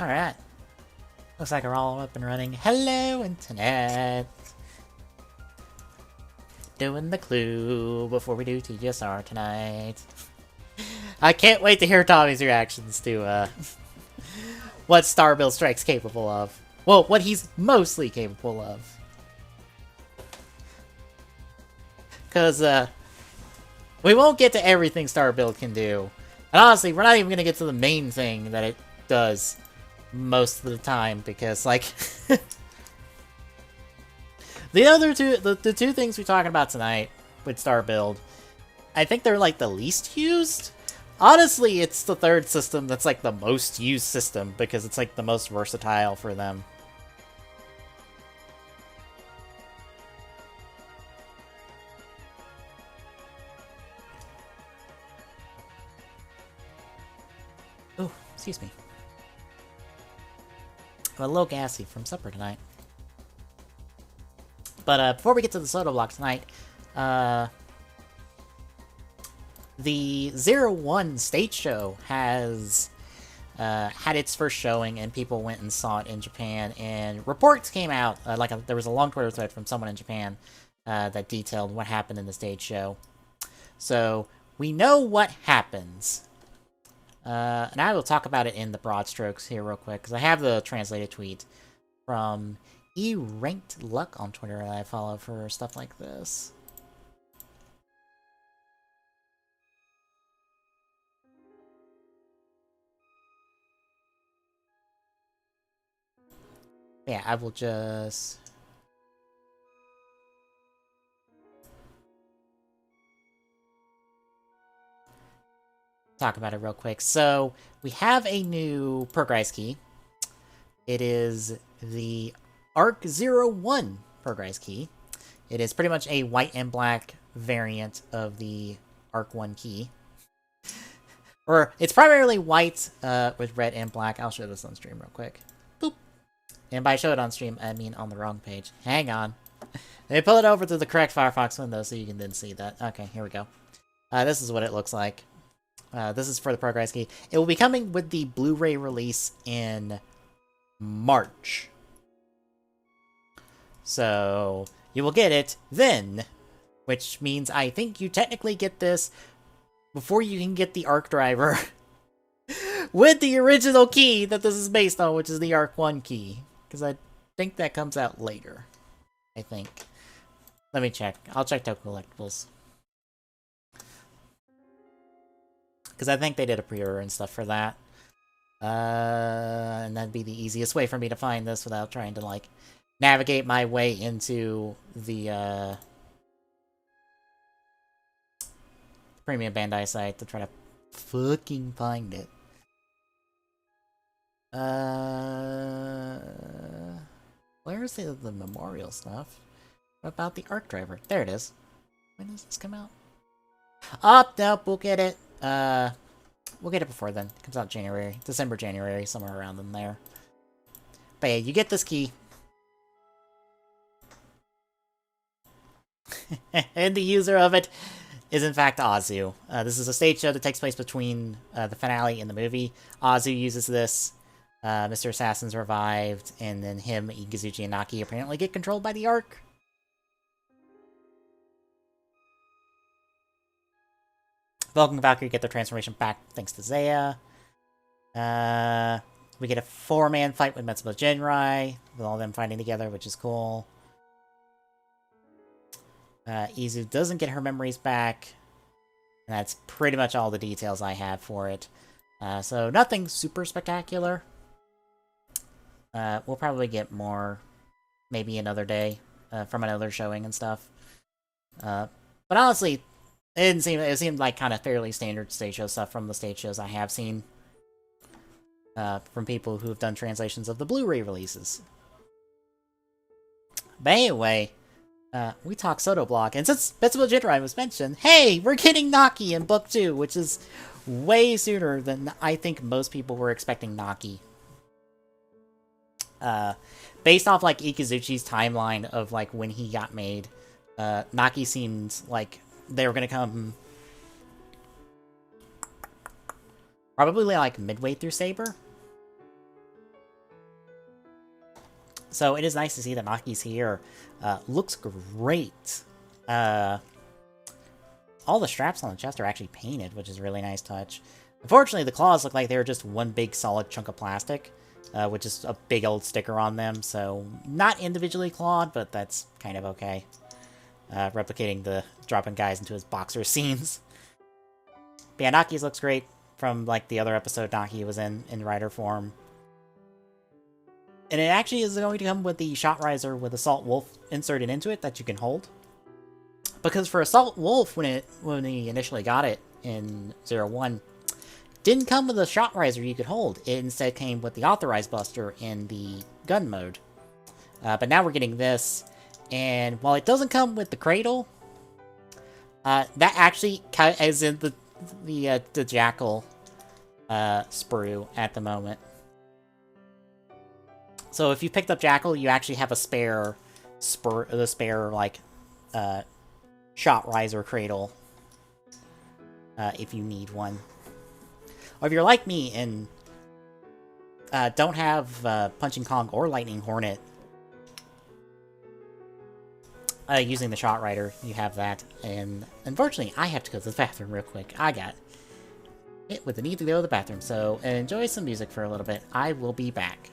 Alright. Looks like we're all up and running. Hello, Internet! Doing the clue before we do TGSR tonight. I can't wait to hear Tommy's reactions to, what Starbuild Strike's capable of. Well, what he's mostly capable of. Because, we won't get to everything Starbuild can do. And honestly, we're not even going to get to the main thing that it does most of the time, because, like... the two things we're talking about tonight with Starbuild, I think they're, like, the least used. Honestly, it's the third system that's, like, the most used system, because it's, like, the most versatile for them. Oh, excuse me. I'm a little gassy from supper tonight. But before we get to the soda block tonight, the 01 stage show has had its first showing, and people went and saw it in Japan, and reports came out, there was a long Twitter thread from someone in Japan that detailed what happened in the stage show. So, we know what happens. And I will talk about it in the broad strokes here real quick, because I have the translated tweet from E-Ranked Luck on Twitter that I follow for stuff like this. Yeah, I will just... talk about it real quick. So, we have a new progress key. It is the Arc 01 progress key. It is pretty much a white and black variant of the Arc 1 key. Or, it's primarily white with red and black. I'll show this on stream real quick. Boop. And by show it on stream, I mean on the wrong page. Hang on. Let me pull it over to the correct Firefox window so you can then see that. Okay, here we go. This is what it looks like. This is for the progress key. It will be coming with the Blu-ray release in March. So, you will get it then. Which means I think you technically get this before you can get the Arc driver. With the original key that this is based on, which is the Arc 1 key. Because I think that comes out later. I think. Let me check. I'll check Token Collectibles. Because I think they did a pre-order and stuff for that. And that'd be the easiest way for me to find this without trying to, like, navigate my way into the, Premium Bandai site to try to fucking find it. Where is the memorial stuff? What about the Arc driver? There it is. When does this come out? Oh, nope, we'll get it. We'll get it before then. It comes out January. December, January, somewhere around in there. But yeah, you get this key. And the user of it is in fact Azu. This is a stage show that takes place between the finale and the movie. Azu uses this. Mr. Assassin's revived, and then him, Iguzuchi, and Naki apparently get controlled by the Arc. Vulcan and Valkyrie get their transformation back thanks to Zaya. We get a 4-man fight with Metsubo Jinrai, with all of them fighting together, which is cool. Izu doesn't get her memories back. And that's pretty much all the details I have for it. So nothing super spectacular. We'll probably get more, maybe another day, from another showing and stuff. But honestly, it seemed like kind of fairly standard stage show stuff from the stage shows I have seen. From people who have done translations of the Blu-ray releases. But anyway, we talk Soto Block, and since Metsubo Jinrai was mentioned, hey, we're getting Naki in Book 2, which is way sooner than I think most people were expecting Naki. Based off, like, Ikuzuchi's timeline of, like, when he got made, Naki seemed like they were gonna come probably, like, midway through Saber. So it is nice to see that Naki's here. Looks great. All the straps on the chest are actually painted, which is a really nice touch. Unfortunately, the claws look like they're just one big solid chunk of plastic, with just a big old sticker on them, so not individually clawed, but that's kind of okay. Replicating the dropping guys into his boxer scenes. But yeah, Naki's looks great from like the other episode Naki was in rider form. And it actually is going to come with the Shot Riser with Assault Wolf inserted into it that you can hold. Because for Assault Wolf, when we initially got it in 01, didn't come with a Shot Riser you could hold. It instead came with the Authorized Buster in the gun mode. But now we're getting this, and while it doesn't come with the Cradle, that actually is in the Jackal sprue at the moment. So if you picked up Jackal, you actually have a spare like Shot Riser Cradle if you need one. Or if you're like me and don't have Punching Kong or Lightning Hornet using the Shot Rider, you have that. And unfortunately, I have to go to the bathroom real quick. I got hit with the need to go to the bathroom, so enjoy some music for a little bit. I will be back.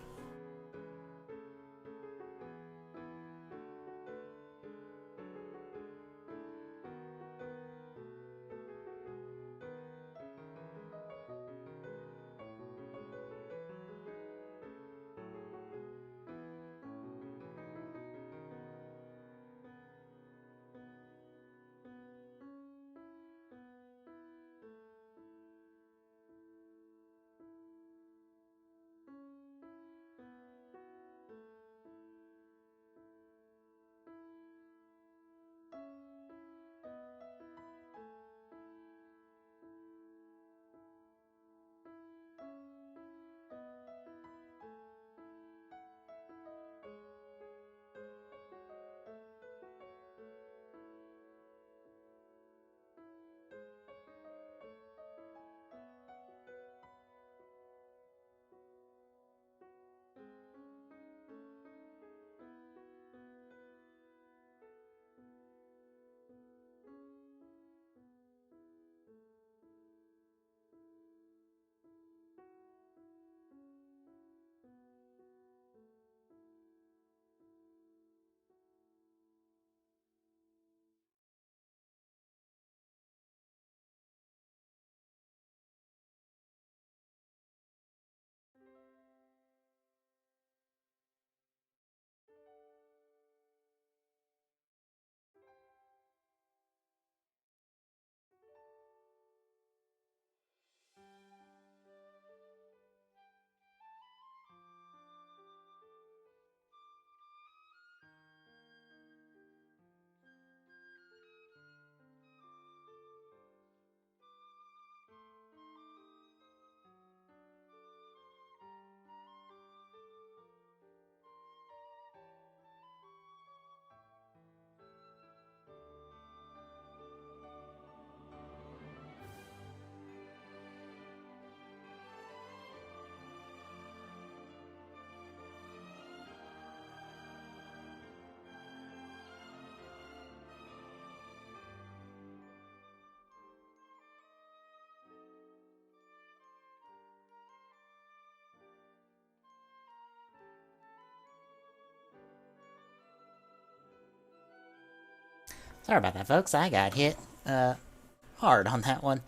Sorry about that, folks. I got hit hard on that one.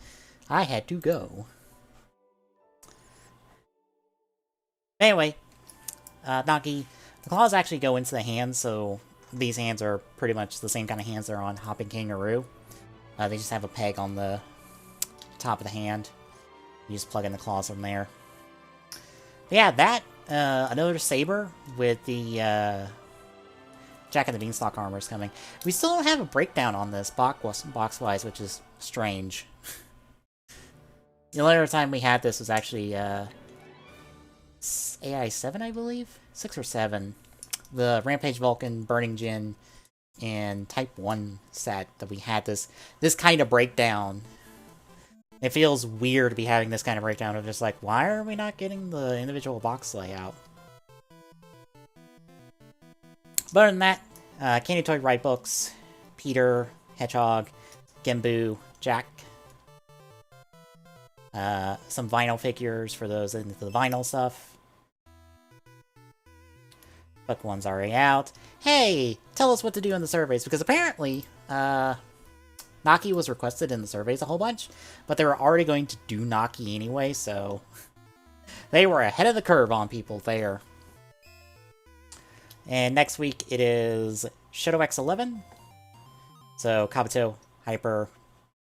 I had to go. Anyway, Naki, the claws actually go into the hands, so these hands are pretty much the same kind of hands that are on Hopping Kangaroo. They just have a peg on the top of the hand. You just plug in the claws from there. But yeah, that, another saber with the Jack and the Beanstalk armor is coming. We still don't have a breakdown on this box-wise, which is strange. The only other time we had this was actually AI 7, I believe? 6 or 7. The Rampage Vulcan, Burning Djinn, and Type 1 set that we had this kind of breakdown. It feels weird to be having this kind of breakdown of just like, why are we not getting the individual box layout? But other than that, Candy Toy Ride books, Peter, Hedgehog, Gimbu, Jack. Some vinyl figures for those into the vinyl stuff. Book 1's already out. Hey, tell us what to do in the surveys, because apparently, Naki was requested in the surveys a whole bunch, but they were already going to do Naki anyway, so they were ahead of the curve on people there. And next week it is Shadow X11. So Kabuto, Hyper,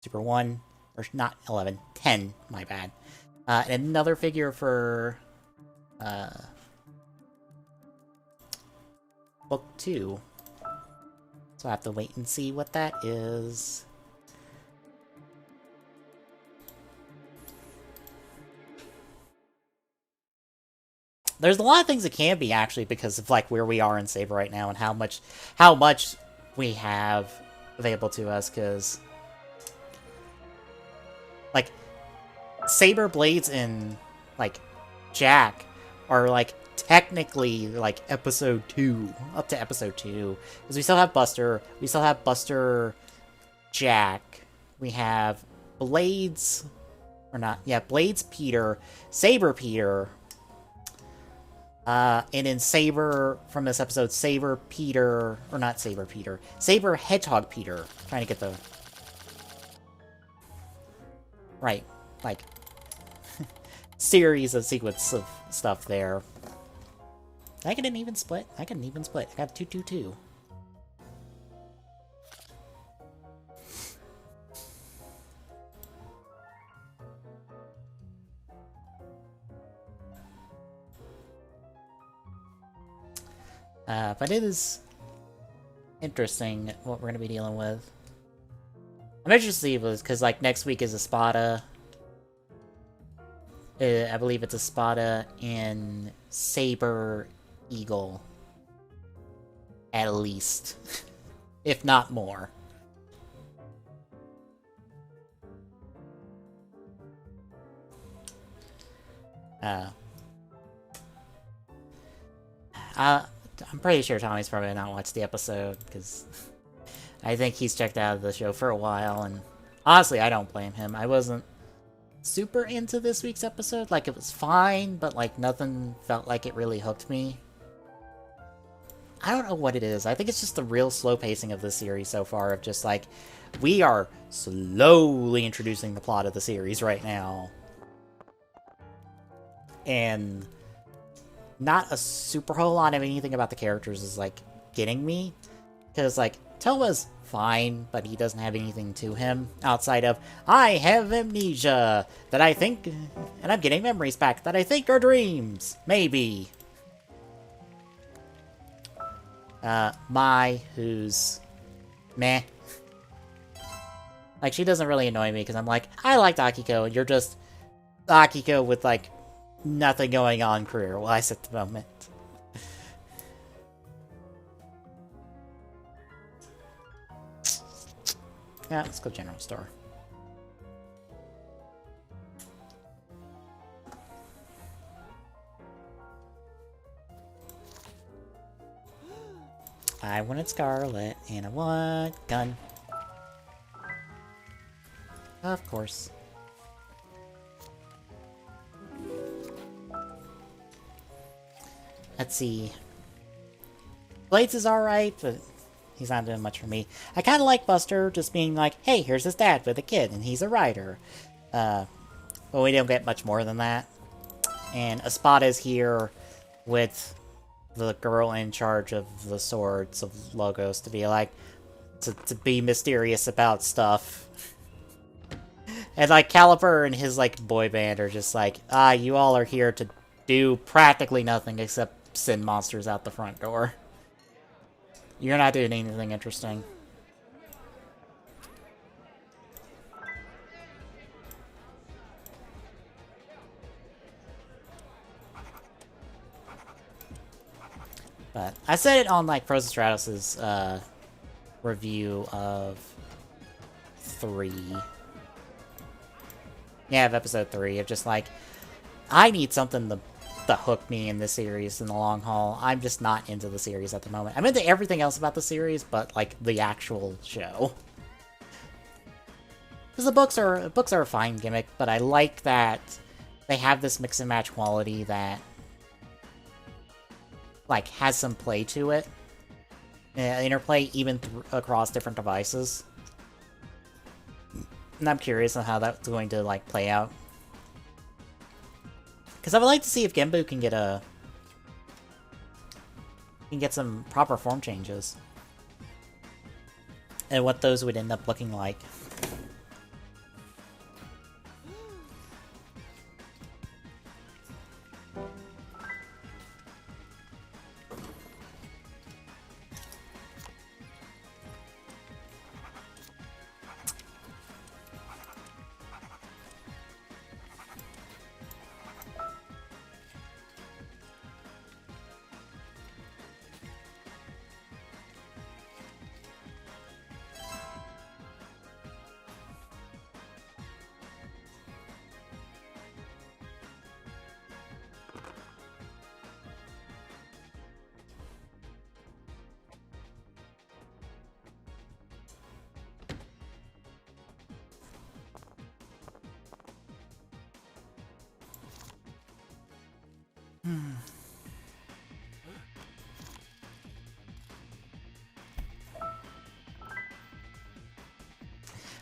Super 1, or not 11, 10, my bad. And another figure for Book 2. So I have to wait and see what that is. There's a lot of things it can be, actually, because of like where we are in Saber right now and how much we have available to us, because like Saber Blades and like Jack are like technically like episode 2, up to episode 2, because we still have Buster, Jack, we have Blades, or not, yeah, Blades Peter, Saber Peter, and in Saber, from this episode, Saber Peter, or not Saber Peter, Saber Hedgehog Peter, trying to get the right, like, series of sequence of stuff there. I can even split. I got 2-2-2. But it is interesting what we're going to be dealing with. I'm interested because, like, next week is Espada. I believe it's Espada and Saber Eagle. At least. If not more. I'm pretty sure Tommy's probably not watched the episode, because I think he's checked out of the show for a while, and honestly, I don't blame him. I wasn't super into this week's episode. Like, it was fine, but like nothing felt like it really hooked me. I don't know what it is. I think it's just the real slow pacing of this series so far, of just like, we are slowly introducing the plot of the series right now. And not a super whole lot of anything about the characters is like getting me. Because like, Towa's fine, but he doesn't have anything to him outside of, I have amnesia that I think, and I'm getting memories back that I think are dreams. Maybe. Mai, who's meh. Like, she doesn't really annoy me because I'm like, I liked Akiko, and you're just Akiko with like nothing going on career-wise at the moment. Yeah, let's go general store. I wanted Scarlet, and I want gun. Of course. Let's see. Blades is alright, but he's not doing much for me. I kind of like Buster just being like, hey, here's his dad with a kid, and he's a rider. But we don't get much more than that. And Espada's here with the girl in charge of the Swords of Logos to be like, to be mysterious about stuff. And like, Caliper and his like boy band are just like, you all are here to do practically nothing except send monsters out the front door. You're not doing anything interesting. But I said it on like Frozen Stratos' review of 3. Yeah, of episode 3, of just like, I need something to to hook me in this series in the long haul. I'm just not into the series at the moment. I'm into everything else about the series, but like the actual show. Because the books are a fine gimmick, but I like that they have this mix and match quality that like has some play to it. Interplay even across different devices. And I'm curious on how that's going to like play out. Because I would like to see if Genbu can get some proper form changes. And what those would end up looking like.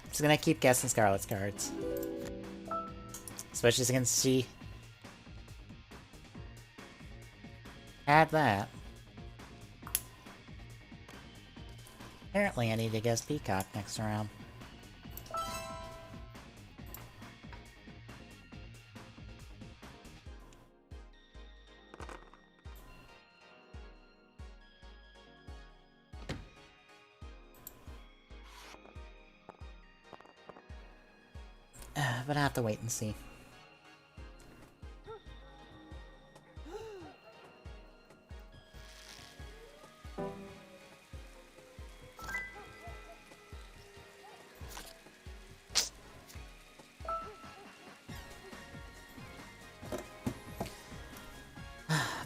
Just gonna keep guessing Scarlet's cards. Especially since she had that. Apparently I need to guess Peacock next round. But I have to wait and see.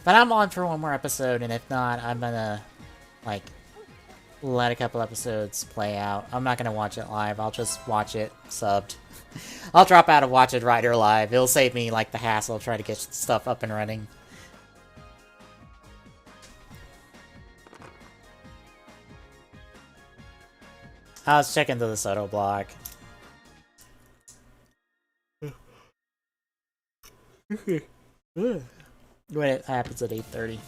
But I'm on for one more episode, and if not, I'm gonna, like, let a couple episodes play out. I'm not gonna watch it live, I'll just watch it subbed. I'll drop out and watch it right or live. It'll save me, like, the hassle of trying to get stuff up and running. I was checking to the Soto blog. When it happens at 8:30.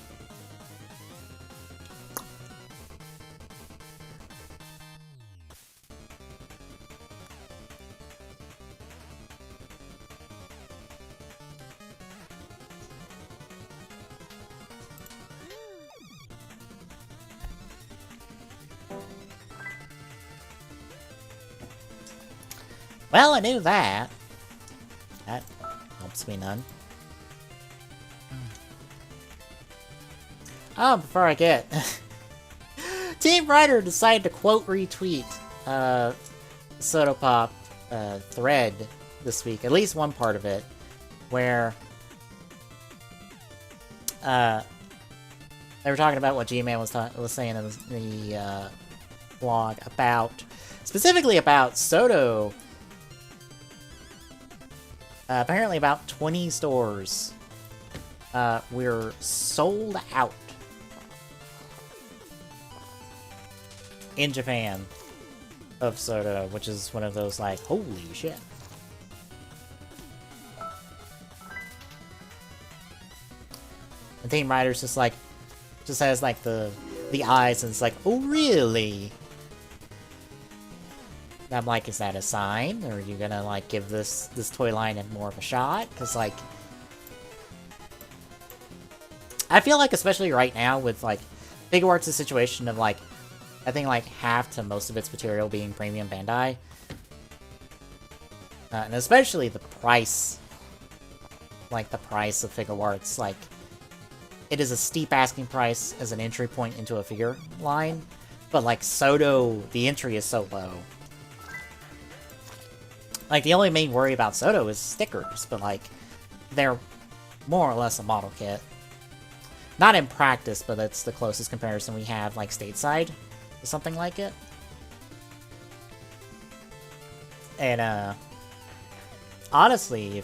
Well, I knew that. That helps me none. Oh, before I get... Team Ryder decided to quote retweet Soto Pop thread this week. At least one part of it. Where... they were talking about what G-Man was saying in the blog about... Specifically about Soto... apparently about 20 stores we're sold out in Japan of Soto, which is one of those like, holy shit. And Team Rider's just like, just has like the eyes and it's like, oh really? And I'm like, is that a sign? Or are you gonna, like, give this toy line more of a shot? Because, like... I feel like, especially right now, with, like... Figuarts' situation of, like... I think, like, half to most of its material being premium Bandai. And especially the price. Like, the price of Figuarts, like... It is a steep asking price as an entry point into a figure line. But, like, Soto, the entry is so low. Like, the only main worry about Soto is stickers, but, like, they're more or less a model kit. Not in practice, but that's the closest comparison we have, like, stateside to something like it. And, honestly,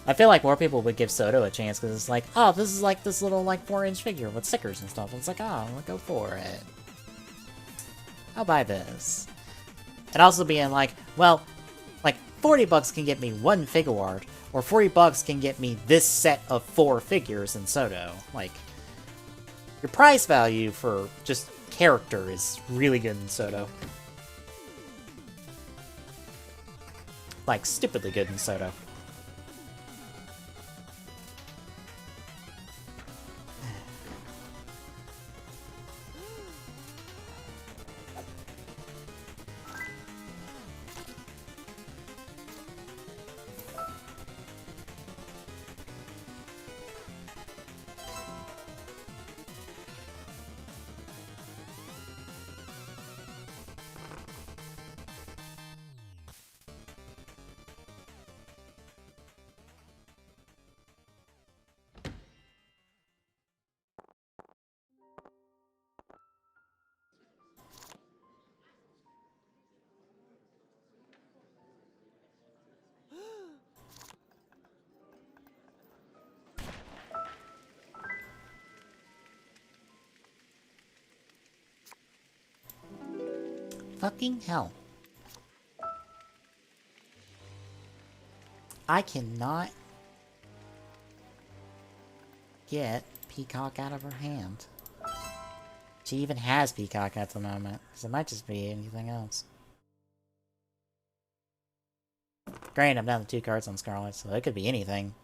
I feel like more people would give Soto a chance, because it's like, oh, this is like this little, like, 4-inch figure with stickers and stuff. And it's like, oh, I'm gonna go for it. I'll buy this. And also being like, well, like, 40 bucks can get me one figure art, or 40 bucks can get me this set of 4 figures in Soto. Like, your price value for just character is really good in Soto. Like, stupidly good in Soto. Fucking hell. I cannot get Peacock out of her hand. She even has Peacock at the moment, so it might just be anything else. Granted, I'm down to 2 cards on Scarlet, so it could be anything.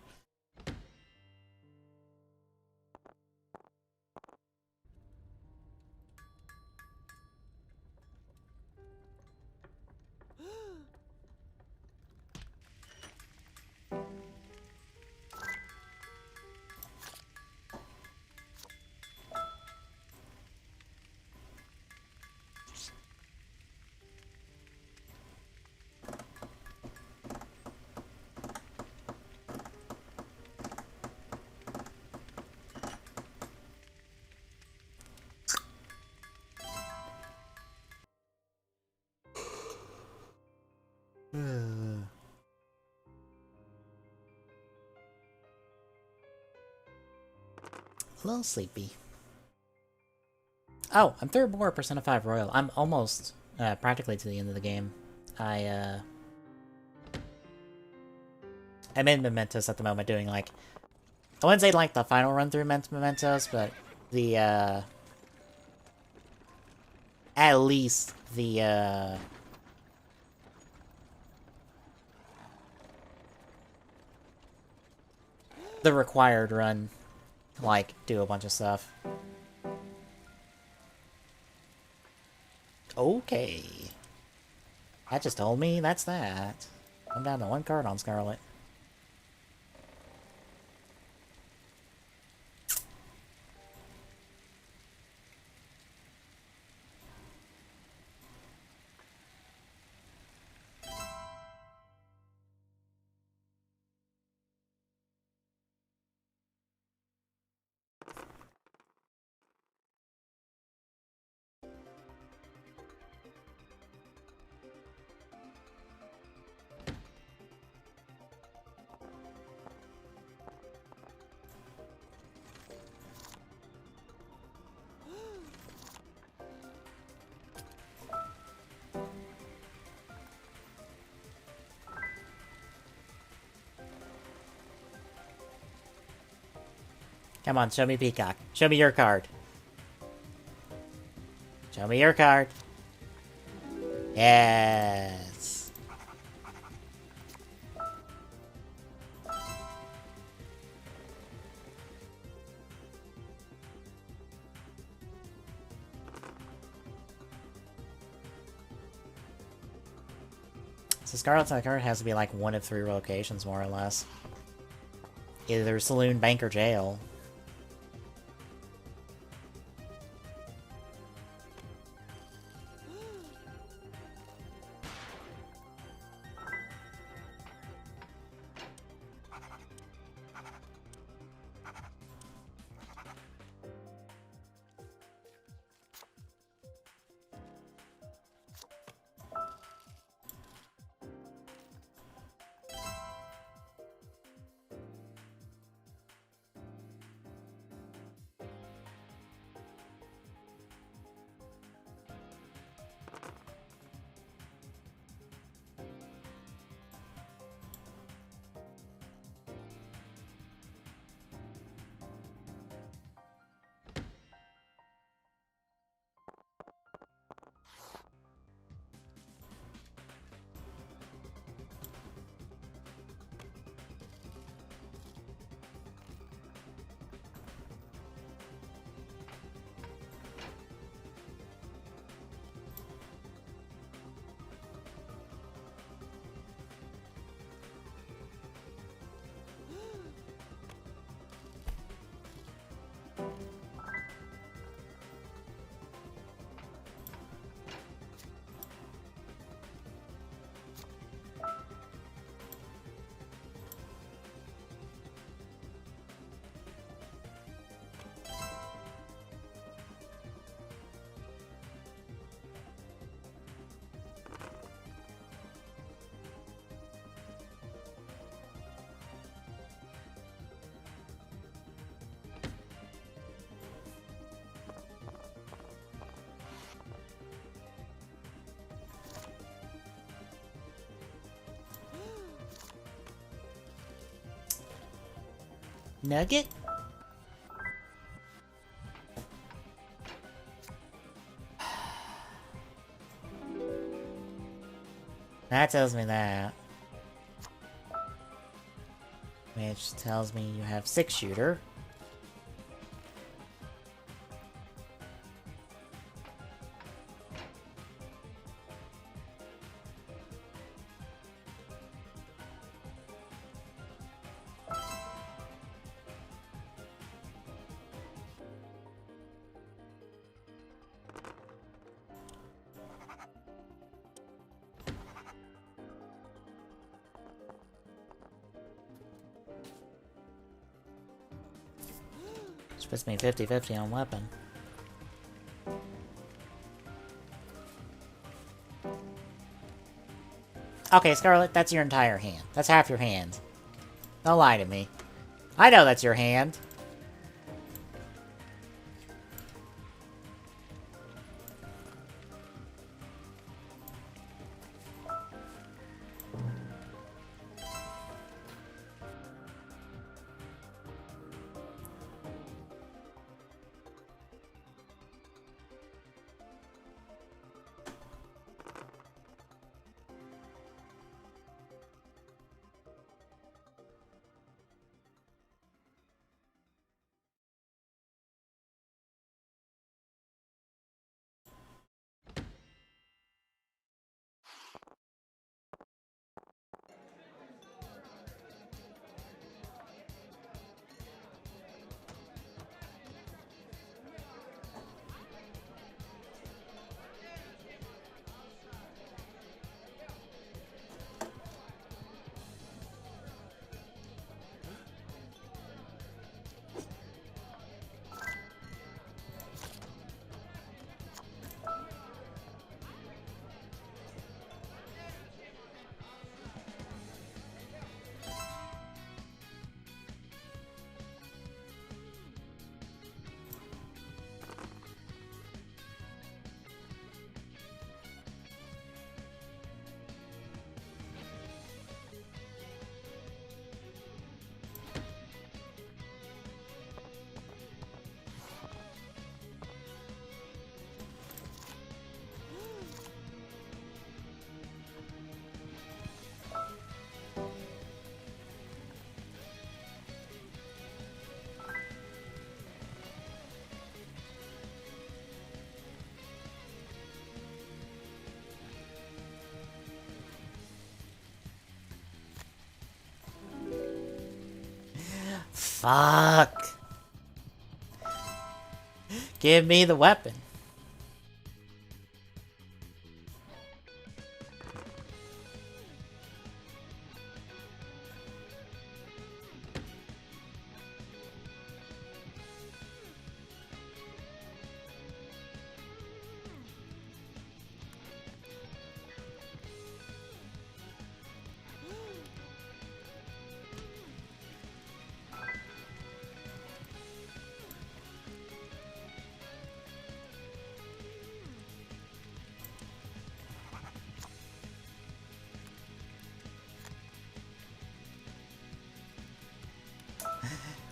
A little sleepy. Oh, I'm third more Persona 5 Royal. I'm almost practically to the end of the game. I'm in Mementos at the moment doing, like, I wouldn't say, like, the final run-through Mementos, but the, at least the, the required run, like, do a bunch of stuff. Okay. That just told me that's that. I'm down to 1 card on Scarlet. Come on, show me Peacock. Show me your card. Show me your card. Yes. So Scarlet's card has to be like 1 of 3 locations, more or less. Either Saloon, Bank, or Jail. Nugget? That tells me that. Which tells me you have 6-shooter. Which puts me 50-50 on weapon. Okay, Scarlet, that's your entire hand. That's half your hand. Don't lie to me. I know that's your hand. Fuck. Give me the weapon.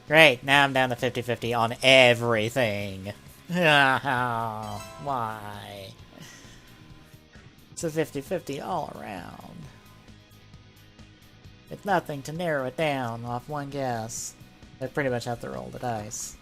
Great, now I'm down to 50-50 on everything. Why? It's a 50-50 all around. With nothing to narrow it down off one guess. I pretty much have to roll the dice.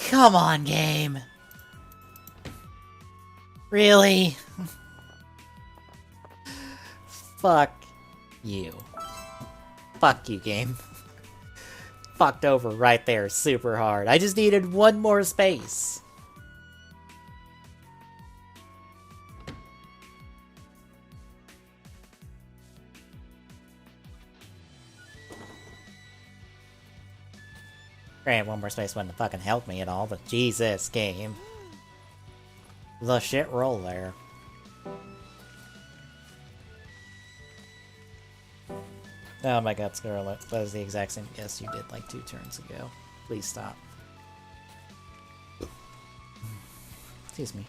Come on, game. Really? Fuck you. Fuck you, game. Fucked over right there super hard. I just needed one more space. Granted, one more space wouldn't have fucking helped me at all, but Jesus, game. The shit roll there. Oh my god, Scarlet. That was the exact same guess you did like 2 turns ago. Please stop. Excuse me.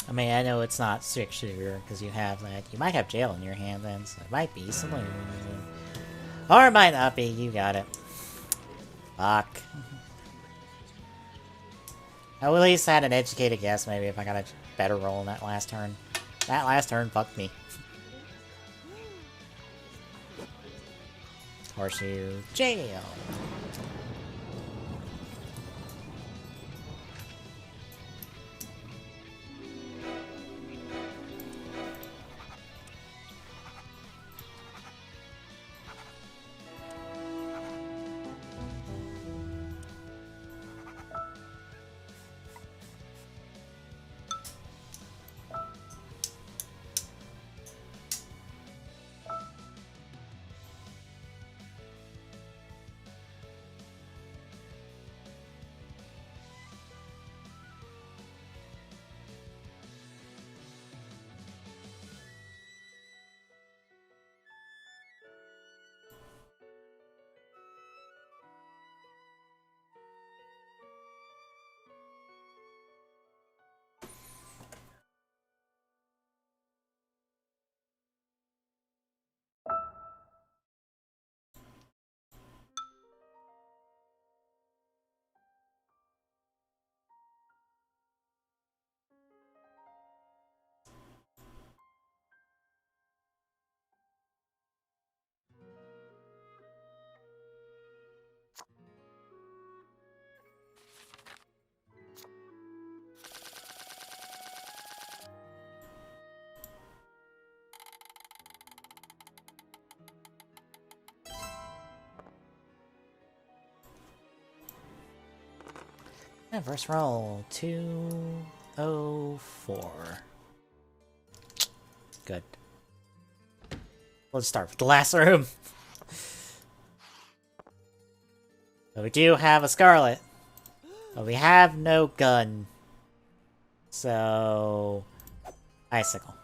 I mean, I know it's not strict shooter because you have that. You might have jail in your hand then, so it might be saloon. Or it might not be. You got it. Fuck. I at least had an educated guess maybe if I got a better roll in that last turn. That last turn fucked me. Horseshoe jail. Yeah, first roll. 204. Good. Let's start with the last room. So we do have a Scarlet. But we have no gun. So... Icicle.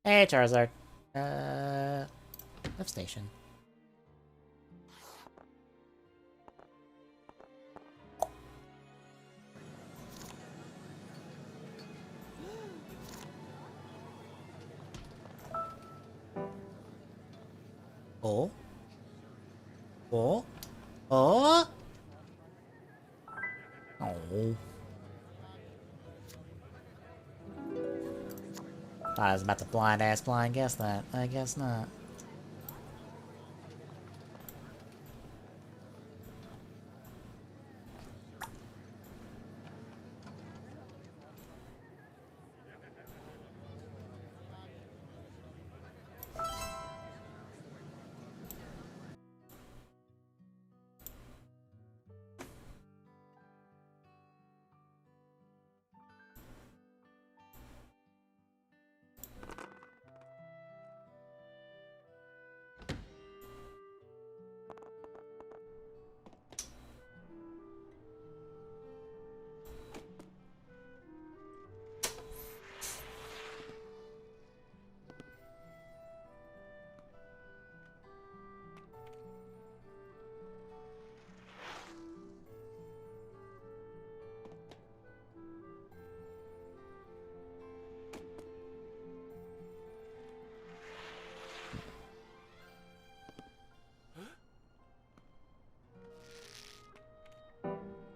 Hey, Charizard. Lift station. Oh. Oh. Oh. Oh. I was about to blind guess that. I guess not.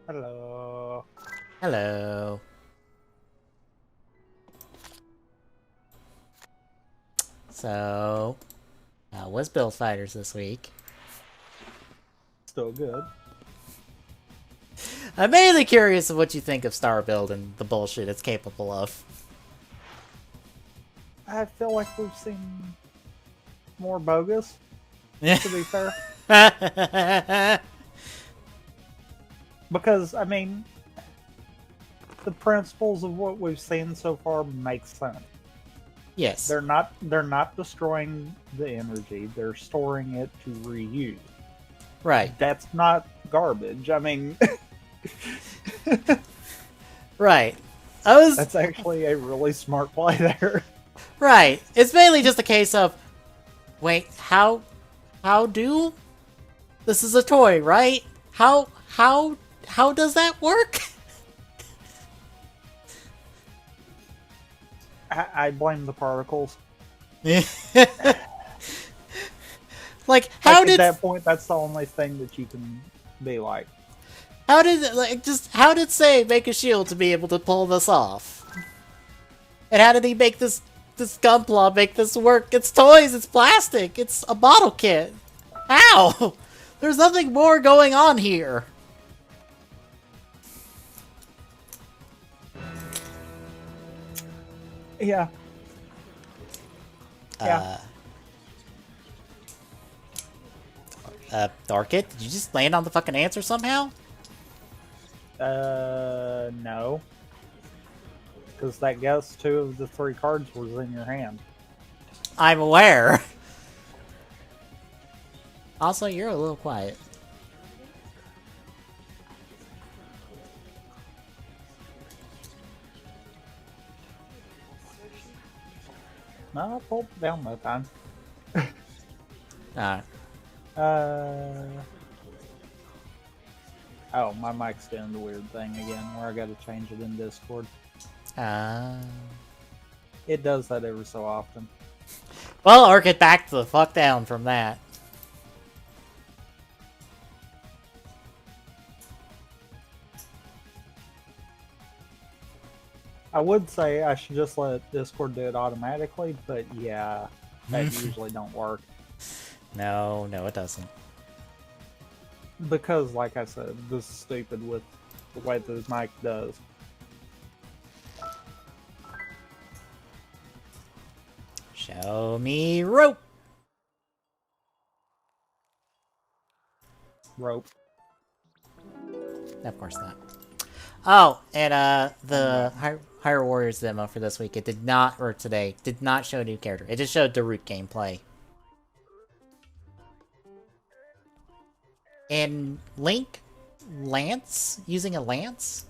Hello. Hello. So, how was Build Fighters this week? Still good. I'm mainly curious of what you think of Star Build and the bullshit it's capable of. I feel like we've seen more bogus, to be fair. Because, I mean, the principles of what we've seen so far make sense. Yes. They're not destroying the energy, they're storing it to reuse. Right. That's not garbage. I mean, Right. that's actually a really smart play there. Right. It's mainly just a case of, wait, how do? This is a toy, right? How does that work? I blame the particles. Like, how At did that point, that's the only thing that you can be like. how did Say make a shield to be able to pull this off? And how did he make this Gunpla make this work? It's toys, it's plastic, it's a bottle kit. How? There's nothing more going on here. Yeah. Yeah. Darkit, did you just land on the fucking answer somehow? No. Because that guess 2 of the 3 cards was in your hand. I'm aware. Also, you're a little quiet. No, I pulled it down that time. Alright. Oh, my mic's doing the weird thing again where I gotta change it in Discord. It does that every so often. Well, or get back the fuck down from that. I would say I should just let Discord do it automatically, but yeah, that usually don't work. No, it doesn't. Because, like I said, this is stupid with the way the mic does. Show me rope. Rope. Of course not. Oh, and the Hyrule Warriors demo for this week, it did not, or today, did not show a new character. It just showed Daruk gameplay. And Link Lance, using a lance?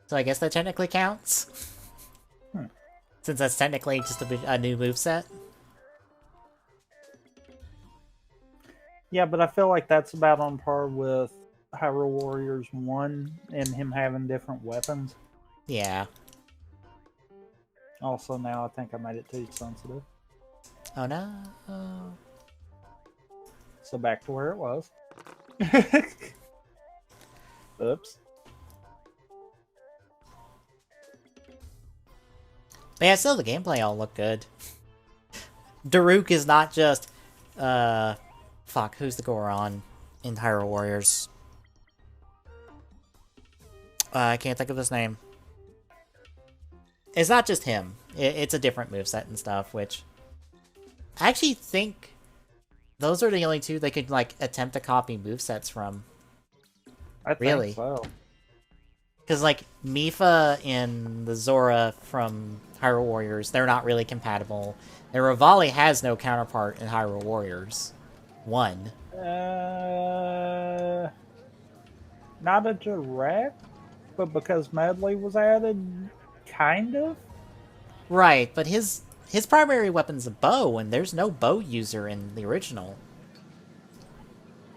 So I guess that technically counts. Since that's technically just a new moveset. Yeah, but I feel like that's about on par with Hyrule Warriors 1 and him having different weapons. Yeah. Also, now I think I made it too sensitive. Oh no. So back to where it was. Oops. But yeah, still the gameplay all looked good. Daruk is not just, fuck, who's the Goron in Hyrule Warriors? I can't think of his name. It's not just him. It's a different moveset and stuff, which I actually think those are the only two they could, like, attempt to copy movesets from. I Really? think so. Because, like, Mipha and the Zora from Hyrule Warriors, they're not really compatible. And Rivali has no counterpart in Hyrule Warriors 1. Not a direct, but because Medley was added, kind of. Right, but his primary weapon's a bow, and there's no bow user in the original.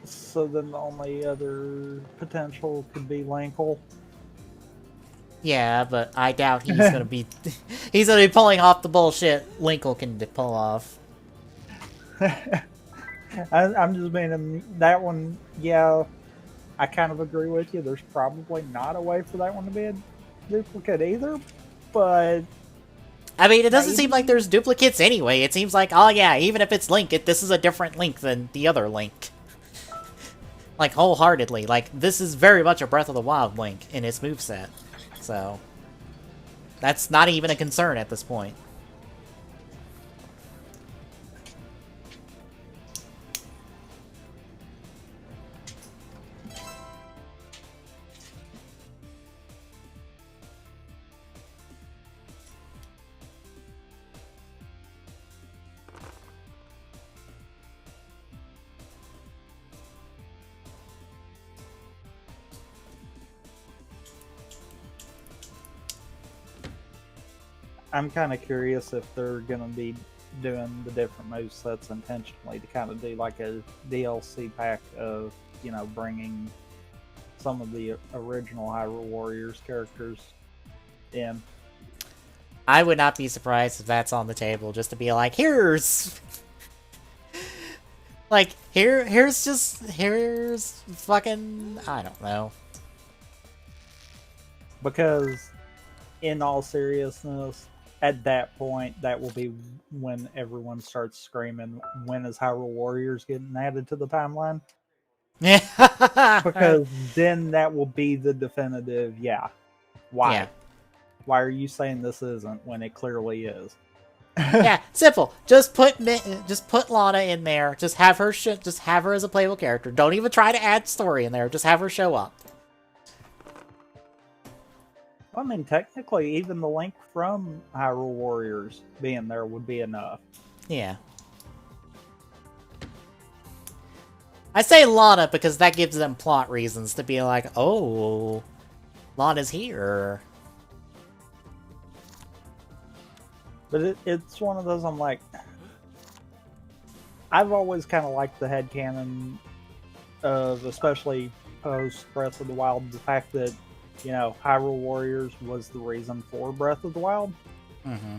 So then the only other potential could be Linkle. Yeah, but I doubt he's gonna be he's gonna be pulling off the bullshit Linkle can pull off. I'm just being that one. Yeah, I kind of agree with you. There's probably not a way for that one to be a duplicate either, but I mean, it doesn't seem like there's duplicates anyway. It seems like, oh yeah, even if it's Link, this is a different Link than the other Link. Like, wholeheartedly. Like, this is very much a Breath of the Wild Link in its moveset. So, that's not even a concern at this point. I'm kind of curious if they're going to be doing the different movesets intentionally to kind of do like a DLC pack of, you know, bringing some of the original Hyrule Warriors characters in. I would not be surprised if that's on the table, just to be like, here's... like, here's fucking... I don't know. Because, in all seriousness, at that point, that will be when everyone starts screaming, when is Hyrule Warriors getting added to the timeline? Because then that will be the definitive, yeah. Why? Yeah. Why are you saying this isn't when it clearly is? Yeah, simple. Just put Lana in there. Just have her as a playable character. Don't even try to add story in there. Just have her show up. I mean, technically, even the link from Hyrule Warriors being there would be enough. Yeah. I say Lana because that gives them plot reasons to be like, oh, Lana's here. But it's one of those, I'm like, I've always kind of liked the headcanon of, especially post Breath of the Wild, the fact that, you know, Hyrule Warriors was the reason for Breath of the Wild. Mm-hmm.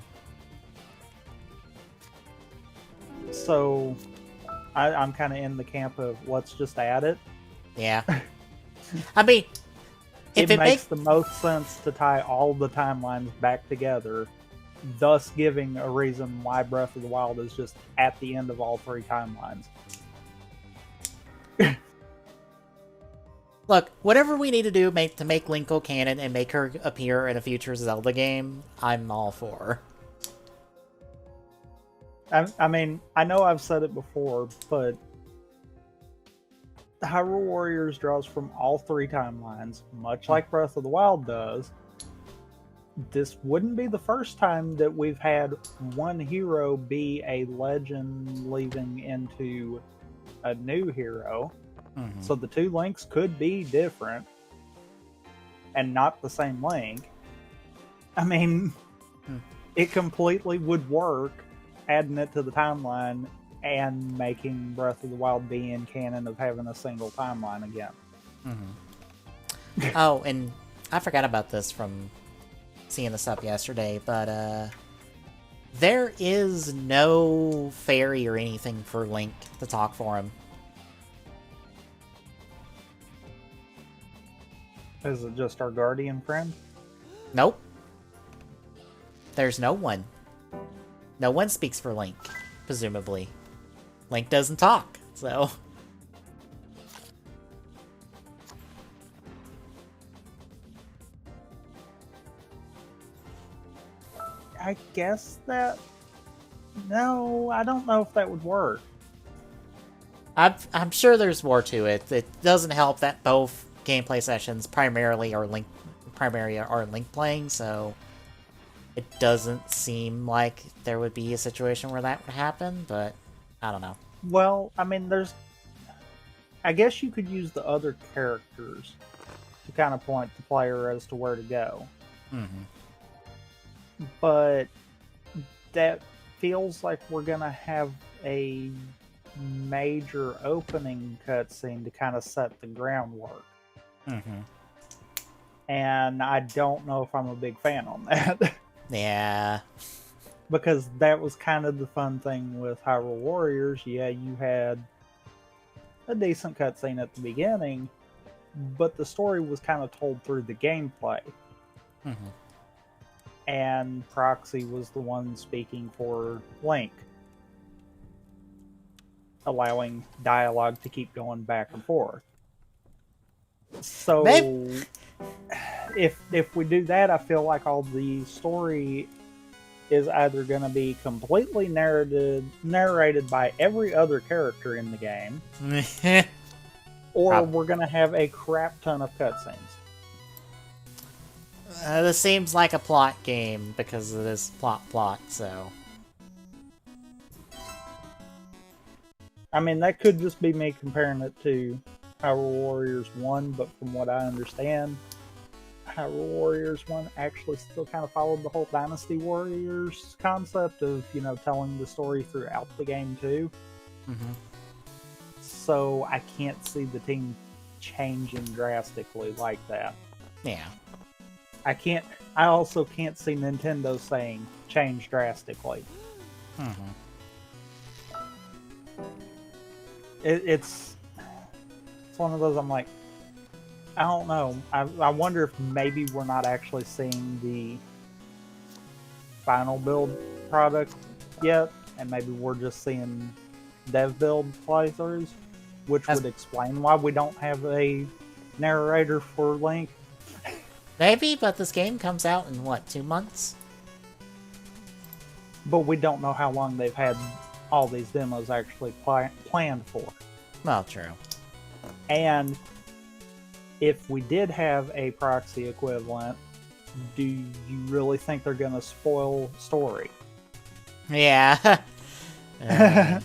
So I'm kind of in the camp of let's just add it. Yeah. I mean, if it makes the most sense to tie all the timelines back together, thus giving a reason why Breath of the Wild is just at the end of all three timelines. Look, whatever we need to do to make Linkle canon and make her appear in a future Zelda game, I'm all for. I mean, I know I've said it before, but Hyrule Warriors draws from all three timelines, much like Breath of the Wild does. This wouldn't be the first time that we've had one hero be a legend leading into a new hero. Mm-hmm. So the two links could be different and not the same link. I mean, it completely would work, adding it to the timeline and making Breath of the Wild be in canon of having a single timeline again. Oh, and I forgot about this from seeing this up yesterday, but there is no fairy or anything for Link to talk for him. Is it just our guardian friend? Nope. There's no one. No one speaks for Link, presumably. Link doesn't talk, so... I guess that... No, I don't know if that would work. I'm sure there's more to it. It doesn't help that both gameplay sessions primarily are Link playing, so it doesn't seem like there would be a situation where that would happen, but I don't know. Well, I mean, I guess you could use the other characters to kind of point the player as to where to go. But that feels like we're going to have a major opening cutscene to kind of set the groundwork. And I don't know if I'm a big fan on that. Yeah. Because that was kind of the fun thing with Hyrule Warriors. Yeah, you had a decent cutscene at the beginning, but the story was kind of told through the gameplay. And Proxy was the one speaking for Link, allowing dialogue to keep going back and forth. So if we do that, I feel like all the story is either going to be completely narrated by every other character in the game, or we're going to have a crap ton of cutscenes. This seems like a plot game because of this plot, so... I mean, that could just be me comparing it to Hyrule Warriors 1, but from what I understand, Hyrule Warriors 1 actually still kind of followed the whole Dynasty Warriors concept of, telling the story throughout the game too. So I can't see the team changing drastically like that. Yeah. I also can't see Nintendo saying change drastically. It's one of those, I'm like, I don't know. I wonder if maybe we're not actually seeing the final build product yet, and maybe we're just seeing dev build playthroughs, which would explain why we don't have a narrator for Link. Maybe, but this game comes out in, 2 months? But we don't know how long they've had all these demos actually planned for. Well, true. And if we did have a Proxy equivalent, do you really think they're going to spoil story? Yeah. I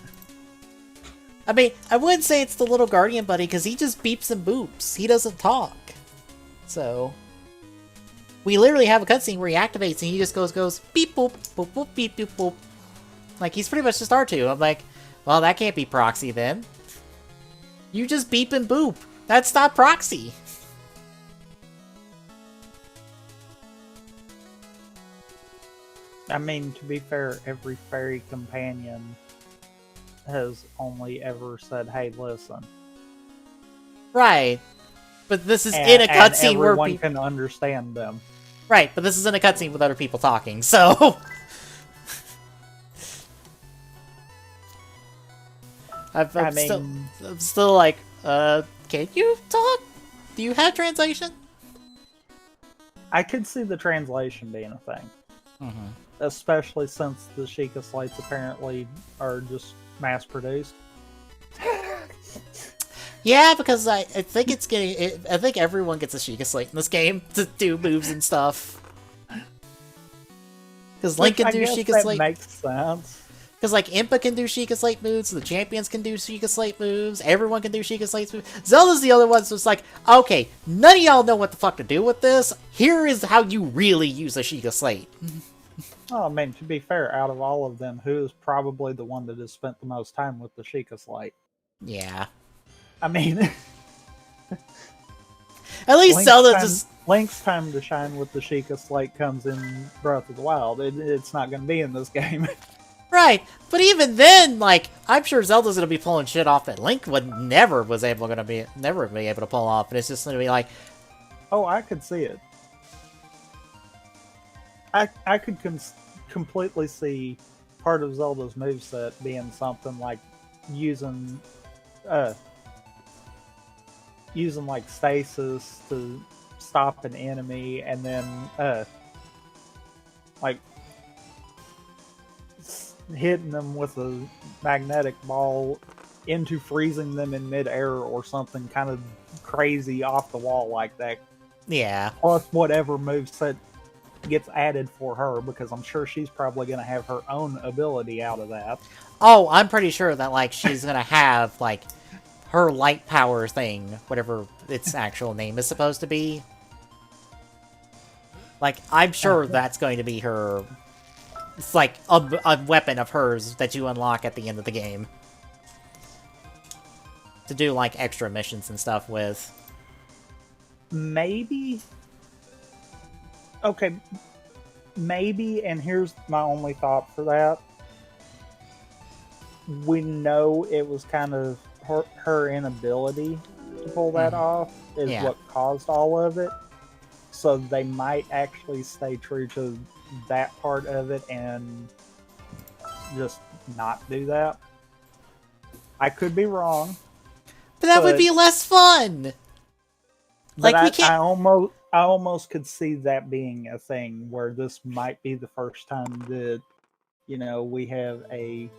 mean, I wouldn't say it's the little guardian buddy, because he just beeps and boops. He doesn't talk. So... we literally have a cutscene where he activates and he just goes beep boop boop boop beep boop boop. Like, he's pretty much just R2. I'm like, well, that can't be Proxy then. You just beep and boop. That's not Proxy. I mean, to be fair, every fairy companion has only ever said, hey, listen. Right. But this is in a cutscene where everyone can understand them. Right, but this is in a cutscene with other people talking, so... I'm still like, can you talk? Do you have translation? I could see the translation being a thing. Especially since the Sheikah slates apparently are just mass-produced. Yeah, because I think it's getting... I think everyone gets a Sheikah slate in this game to do moves and stuff. Because Link can do Sheikah slate... that makes sense. Because, Impa can do Sheikah slate moves, the champions can do Sheikah slate moves, everyone can do Sheikah slate moves. Zelda's the other one, so it's like, okay, none of y'all know what the fuck to do with this. Here is how you really use a Sheikah slate. Well, I mean, to be fair, out of all of them, who is probably the one that has spent the most time with the Sheikah Slate? Yeah. I mean, At least Zelda just... Link's time to shine with the Sheikah Slate comes in Breath of the Wild. It's not going to be in this game. Right, but even then, like, I'm sure Zelda's gonna be pulling shit off that Link would never be able to pull off, and it's just gonna be like, Oh, I could see it. I could completely see part of Zelda's moveset being something like using uh using like stasis to stop an enemy, and then like hitting them with a magnetic ball into freezing them in midair or something kind of crazy off the wall like that. yeah. Plus whatever moveset gets added for her, because I'm sure she's probably going to have her own ability out of that. Oh, I'm pretty sure that, like, she's gonna have, like, her light power thing, whatever its actual name is supposed to be. Like, I'm sure that's going to be her... It's like a weapon of hers that you unlock at the end of the game. To do, like, extra missions and stuff with. Maybe. Okay. Maybe, and here's my only thought for that. We know it was kind of her inability to pull that off is what caused all of it. So they might actually stay true to that part of it and just not do that. I could be wrong. But that would be less fun! Like, we can't... I almost could see that being a thing where this might be the first time that, you know, we have a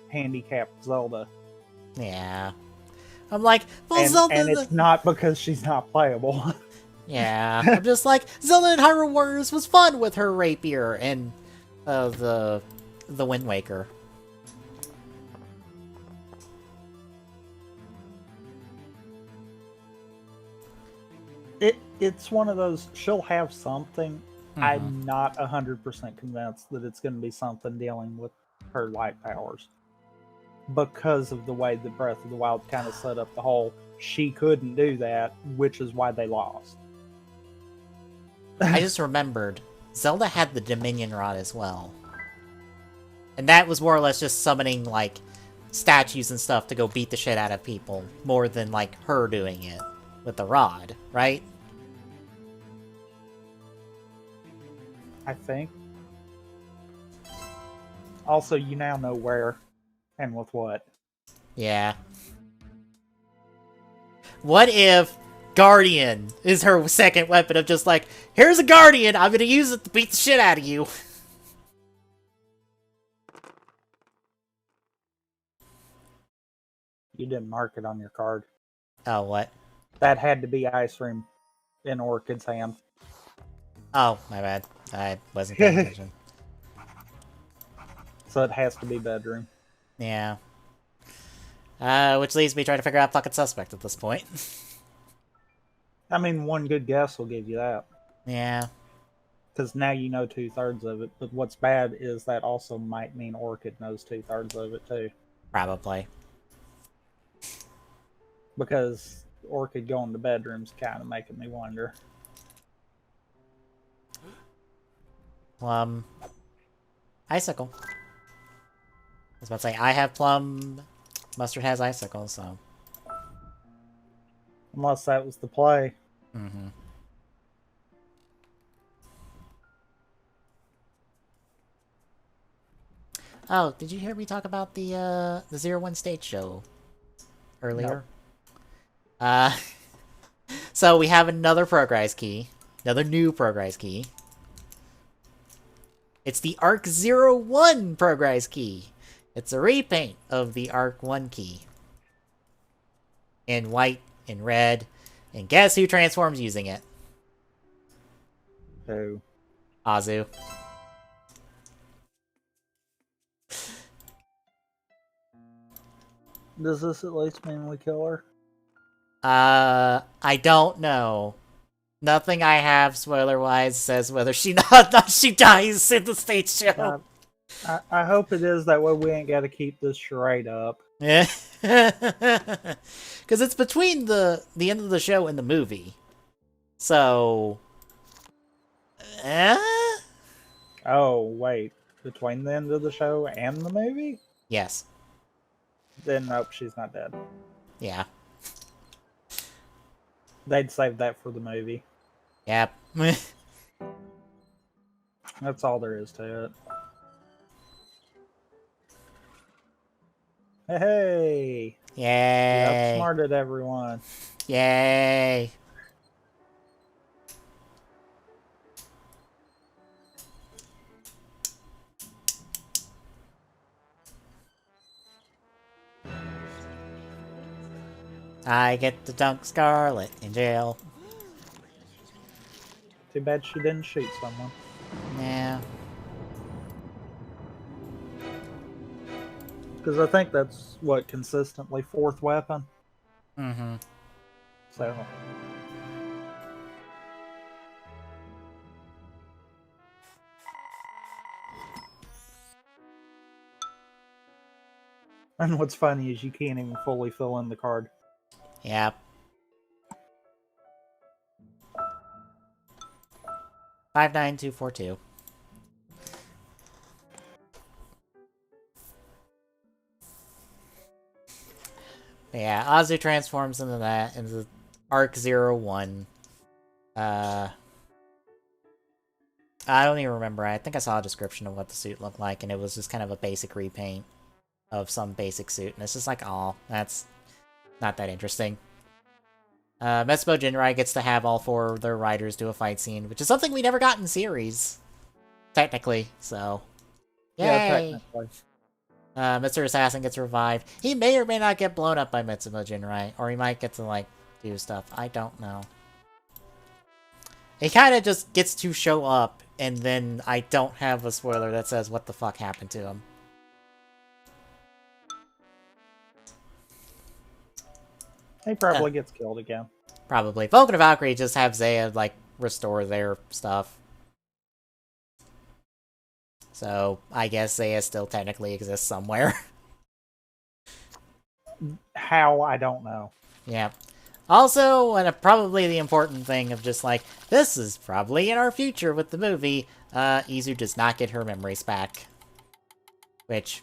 handicapped Zelda. Yeah. I'm like, well, and, Zelda... And it's not because she's not playable. Yeah. I'm just like, Zelda in Hyrule Warriors was fun with her rapier and the Wind Waker. It's one of those, she'll have something. I'm not 100% convinced that it's going to be something dealing with her light powers, because of the way the Breath of the Wild kind of set up the whole she couldn't do that, which is why they lost. I just remembered, Zelda had the Dominion Rod as well. And that was more or less just summoning, like, statues and stuff to go beat the shit out of people, more than, like, her doing it with the rod, right? I think. Also, you now know where and with what. Yeah. What if Guardian is her second weapon of just like, here's a Guardian, I'm gonna use it to beat the shit out of you. You didn't mark it on your card. Oh, what? That had to be Ice Ring in Orchid's hand. Oh, my bad. I wasn't paying attention. So it has to be Bedroom. Yeah. Which leaves me trying to figure out fucking Suspect at this point. I mean, one good guess will give you that. Yeah. Because now you know 2/3 of it. But what's bad is that also might mean Orchid knows 2/3 of it too. Probably. Because Orchid going to Bedroom's kind of making me wonder. Plum. Icicle. I was about to say, I have Plum. Mustard has Icicle, so. Unless that was the play. Mm-hmm. Oh, did you hear me talk about the 01 stage show earlier? No. So we have another progress key. Another new progress key. It's the Arc 01 progress key. It's a repaint of the Arc 1 key. In white and red. And guess who transforms using it? Who? Azu. Does this at least mean we kill her? I don't know. Nothing I have, spoiler-wise, says whether she not she dies in the stage show. I hope it is, that way we ain't got to keep this charade up. Yeah. Because it's between the end of the show and the movie. So... Eh? Oh, wait. Between the end of the show and the movie? Yes. Then nope, she's not dead. Yeah. They'd save that for the movie. Yep. That's all there is to it. Hey! You Yay. outsmarted everyone. Yay. I get to dunk Scarlet in jail. Too bad she didn't shoot someone. Yeah. Because I think that's, what, consistently fourth weapon? Mm-hmm. So... And what's funny is you can't even fully fill in the card. Yep. 59242. Yeah, Azu transforms into that, into Arc 01. I don't even remember. I think I saw a description of what the suit looked like, and it was just kind of a basic repaint of some basic suit, and it's just like, oh, that's not that interesting. Metsubo Jinrai gets to have all four of their riders do a fight scene, which is something we never got in series, technically, so... Yay! Yeah, technically. Mr. Assassin gets revived. He may or may not get blown up by Metsubo Jinrai, or he might get to, like, do stuff. I don't know. He kind of just gets to show up, and then I don't have a spoiler that says what the fuck happened to him. He probably gets killed again. Probably. Vulcan and Valkyrie just have Zaya, like, restore their stuff. So, I guess Zaya still technically exists somewhere. How, I don't know. Yeah. Also, and probably the important thing of just like, this is probably in our future with the movie, Izu does not get her memories back. Which,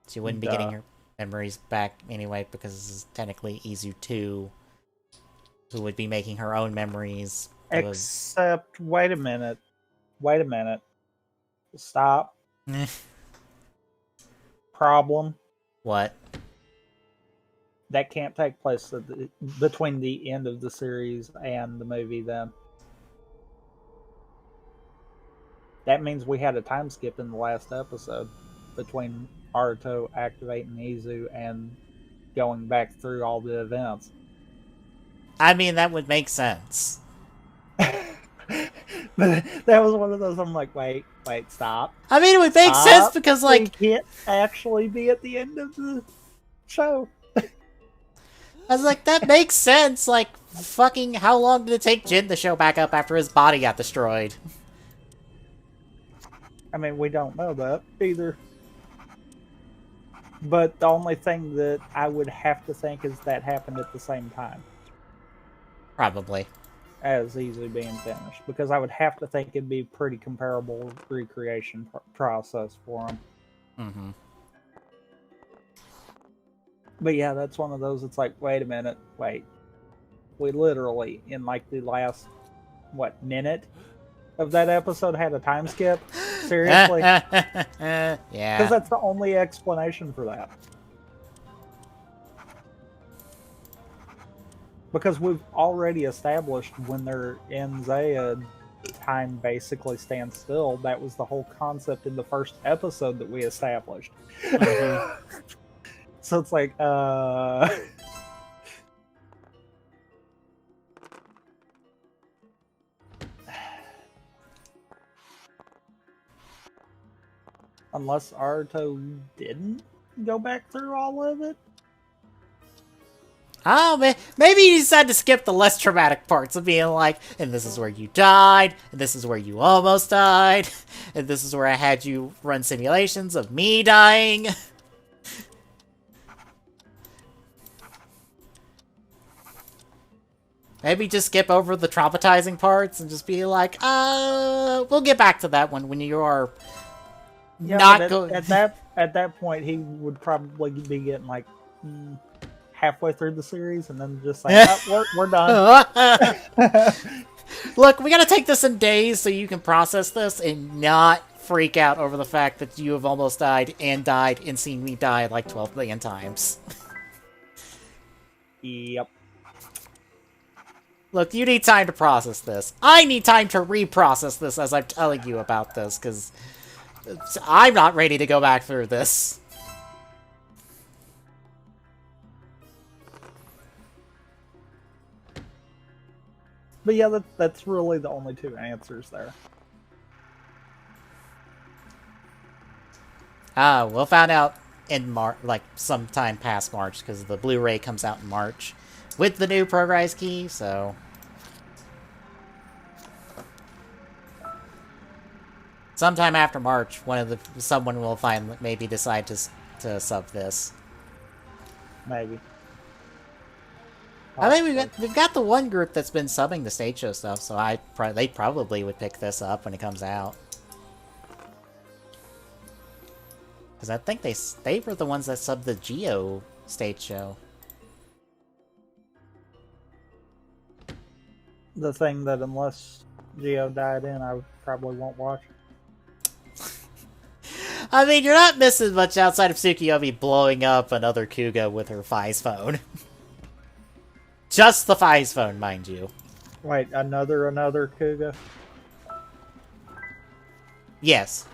she wouldn't be getting her memories back anyway, because this is technically Izu 2, who would be making her own memories. Except, wait a minute. Wait a minute. Stop. Problem. What? That can't take place between the end of the series and the movie, then. That means we had a time skip in the last episode between Aruto activating Izu and going back through all the events. I mean, that would make sense. But that was one of those, I'm like, wait, stop. I mean, it would make sense because, like... It can't actually be at the end of the show. I was like, that makes sense. Like, fucking, how long did it take Jin to show back up after his body got destroyed? I mean, we don't know that either. But the only thing that I would have to think is that happened at the same time. Probably. As Izu being finished. Because I would have to think it'd be pretty comparable recreation process for him. Mm-hmm. But yeah, that's one of those, it's like, wait a minute, wait. We literally, in like the last, minute of that episode had a time skip? Seriously? Yeah. Because that's the only explanation for that. Because we've already established when they're in Zayed, time basically stands still. That was the whole concept in the first episode that we established. Mm-hmm. So it's like, unless Aruto didn't go back through all of it? Oh, man, maybe you decided to skip the less traumatic parts of being like, and this is where you died, and this is where you almost died, and this is where I had you run simulations of me dying. Maybe just skip over the traumatizing parts and just be like, we'll get back to that one when you are not going. At that point, he would probably be getting like halfway through the series, and then just like, oh, we're done. Look, we gotta take this in days so you can process this and not freak out over the fact that you have almost died and seen me die like 12 million times. Yep. Look, you need time to process this. I need time to reprocess this as I'm telling you about this, because I'm not ready to go back through this. But yeah, that's really the only two answers there. We'll find out in March, like sometime past March, because the Blu-ray comes out in March with the new Progrise key, so sometime after March, someone will maybe decide to sub this. Maybe. I think we've got the one group that's been subbing the stage show stuff, so they probably would pick this up when it comes out. Because I think they were the ones that subbed the Geo stage show. The thing that unless Geo died in, I probably won't watch. I mean, you're not missing much outside of Tsukiyomi blowing up another Kuga with her Fi's phone. Just the Fi's phone, mind you. Wait, another Kuga? Yes.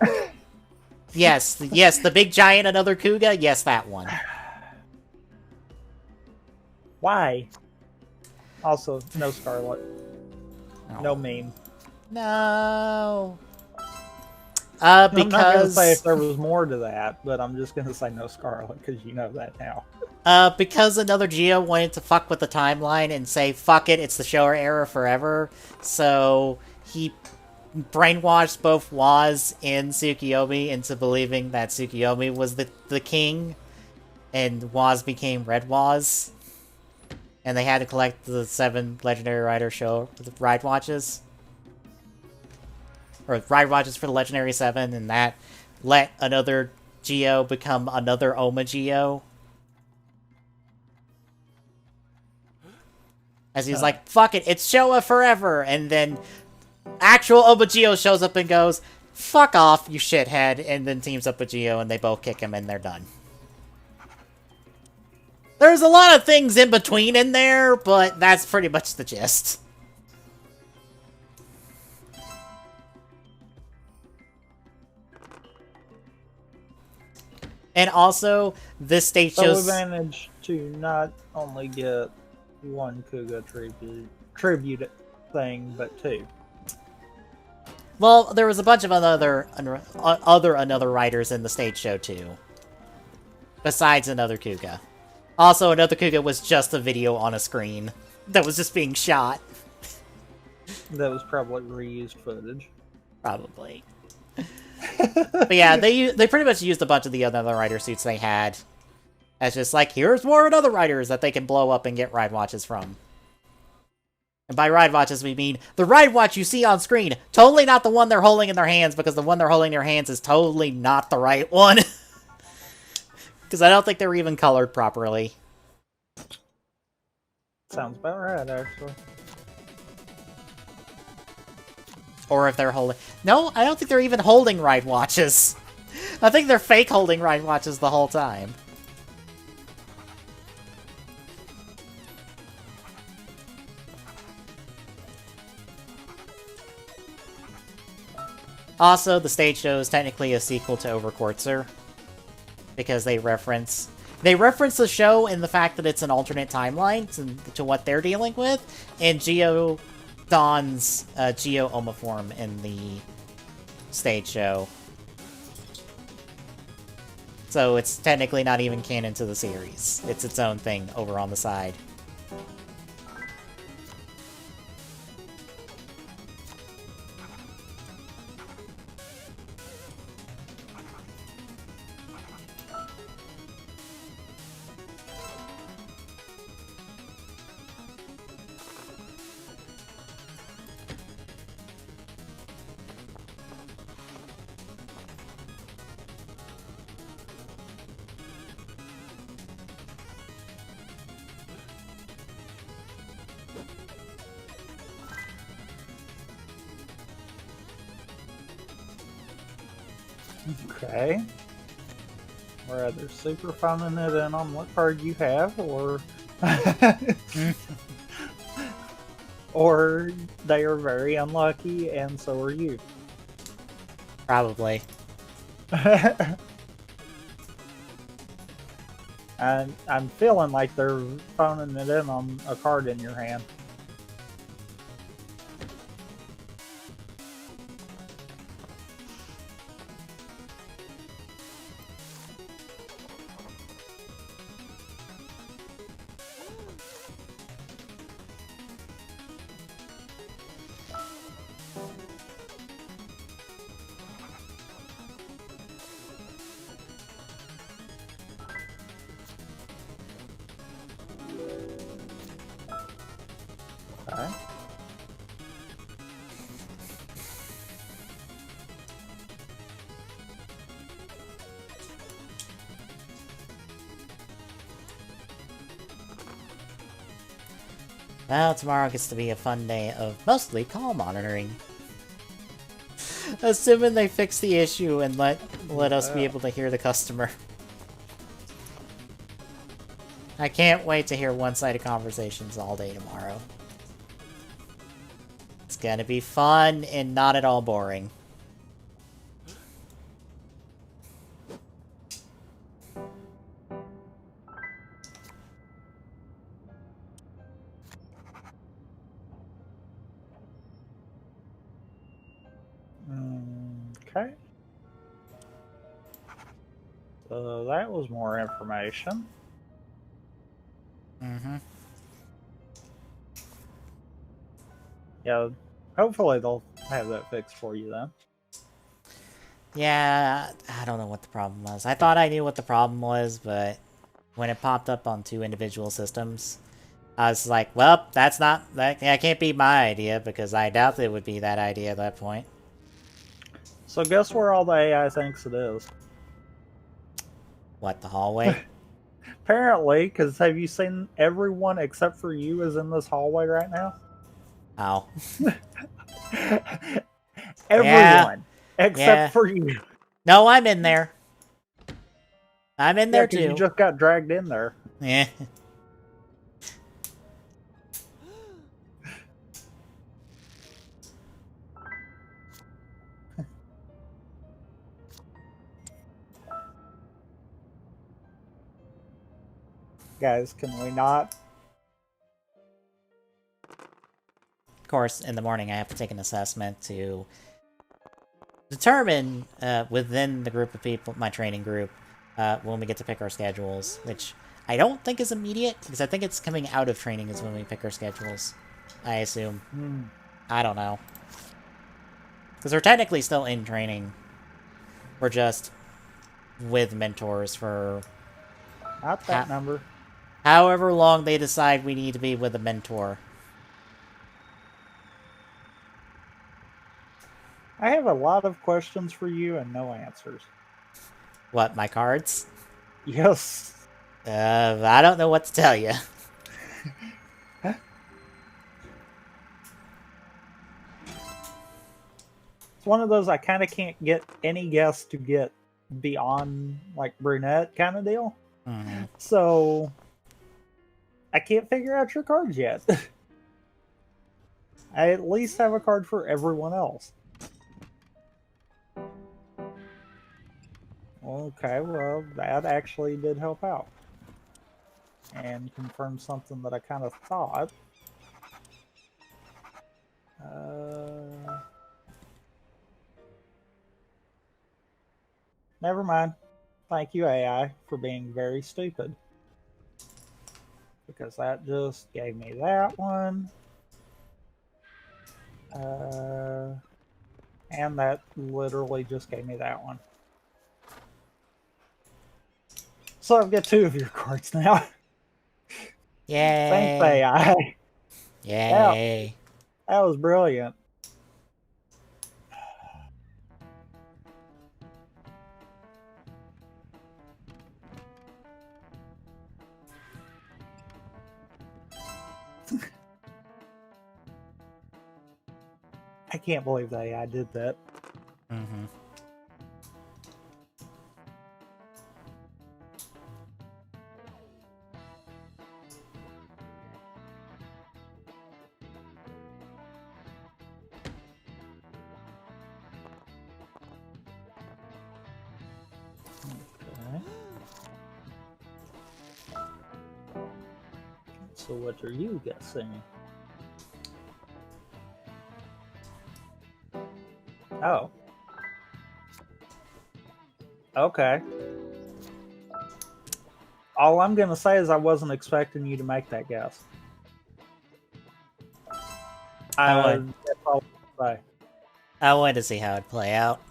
yes, the big giant another Kuga? Yes, that one. Why? Also, no Scarlet. Oh. No meme. No. I'm not gonna Because say if there was more to that, but I'm just gonna say no Scarlet because you know that now. Because another Geo wanted to fuck with the timeline and say, fuck it, it's the Showa era forever, so he brainwashed both Waz and Tsukiyomi into believing that Tsukiyomi was the king, and Waz became Red Waz. And they had to collect the 7 Legendary Rider Ride Watches. Or Ride Watches for the Legendary 7, and that let another Geo become another Oma Geo. As he's like, fuck it, it's Showa forever! And then actual Oma Geo shows up and goes, fuck off, you shithead, and then teams up with Geo and they both kick him and they're done. There's a lot of things in between in there, but that's pretty much the gist. And also, this stage shows... So we managed to not only get one Kuga tribute thing, but 2. Well, there was a bunch of other another writers in the stage show, too. Besides another Kuga. Also, another Kuga was just a video on a screen that was just being shot. That was probably reused footage. Probably. But yeah, they pretty much used a bunch of the other rider suits they had. As just like, here's more other riders that they can blow up and get ride watches from. And by ride watches, we mean the ride watch you see on screen. Totally not the one they're holding in their hands, because the one they're holding in their hands is totally not the right one. Because I don't think they were even colored properly. Sounds about right, actually. Or if they're holding... No, I don't think they're even holding ride watches. I think they're fake holding ride watches the whole time. Also, the stage show is technically a sequel to Overquartzer. Because they reference the show in the fact that it's an alternate timeline to what they're dealing with, and Geo dons Geo Oma form in the stage show. So it's technically not even canon to the series. It's its own thing over on the side. Okay. We're either super phoning it in on what card you have, or or they are very unlucky, and so are you. Probably. And I'm feeling like they're phoning it in on a card in your hand. Okay. Well, tomorrow gets to be a fun day of mostly call monitoring. Assuming they fix the issue and let us be able to hear the customer. I can't wait to hear one-sided conversations all day tomorrow. It's gonna be fun and not at all boring. Okay. So that was more information. Mm-hmm. Yeah, hopefully they'll have that fixed for you then. Yeah, I don't know what the problem was. I thought I knew what the problem was, but when it popped up on 2 individual systems, I was like, well, that can't be my idea, because I doubt it would be that idea at that point. So guess where all the AI thinks it is? What, the hallway? Apparently, because have you seen everyone except for you is in this hallway right now? Oh. Everyone except Yeah. for you. No, I'm in there. I'm in Yeah, there because you too. just got dragged in there. Yeah. Guys, can we not? Of course, in the morning I have to take an assessment to determine within the group of people, my training group, when we get to pick our schedules, which I don't think is immediate, because I think it's coming out of training is when we pick our schedules. I assume. I don't know. Because we're technically still in training. We're just with mentors for Not that number. however long they decide we need to be with a mentor. I have a lot of questions for you and no answers. What, my cards? Yes. I don't know what to tell you. It's one of those I kind of can't get any guess to get beyond like brunette kind of deal. Mm-hmm. So I can't figure out your cards yet. I at least have a card for everyone else. Okay, well, that actually did help out. And confirm something that I kind of thought. Never mind. Thank you, AI, for being very stupid. Because that just gave me that one. And that literally just gave me that one. So I've got 2 of your cards now. Yay! Thanks, AI. Yay! That was brilliant. I can't believe the AI did that. Mm-hmm. So what are you guessing? Oh. Okay. All I'm gonna say is I wasn't expecting you to make that guess. That's all I say. I wanted to see how it'd play out.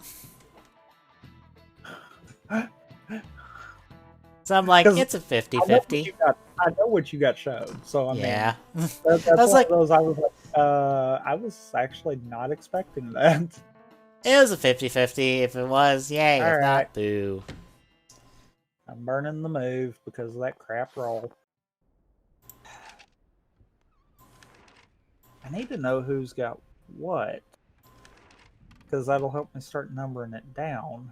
So I'm like, it's a 50-50. I know what you got showed, so I Yeah. mean, that's one like, of those. I was like, I was actually not expecting that. it was a 50-50. If it was, yay. All If right, not, boo. I'm burning the move because of that crap roll. I need to know who's got what, because that'll help me start numbering it down.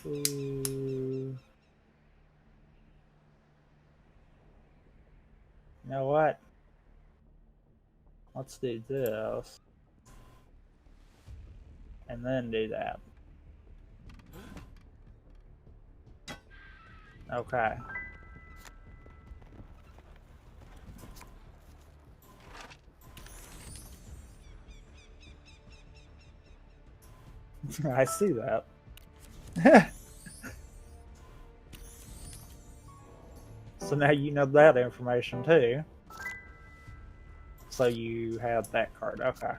You know what? Let's do this. And then do that. Okay. I see that. So now you know that information too. So you had that card. Okay.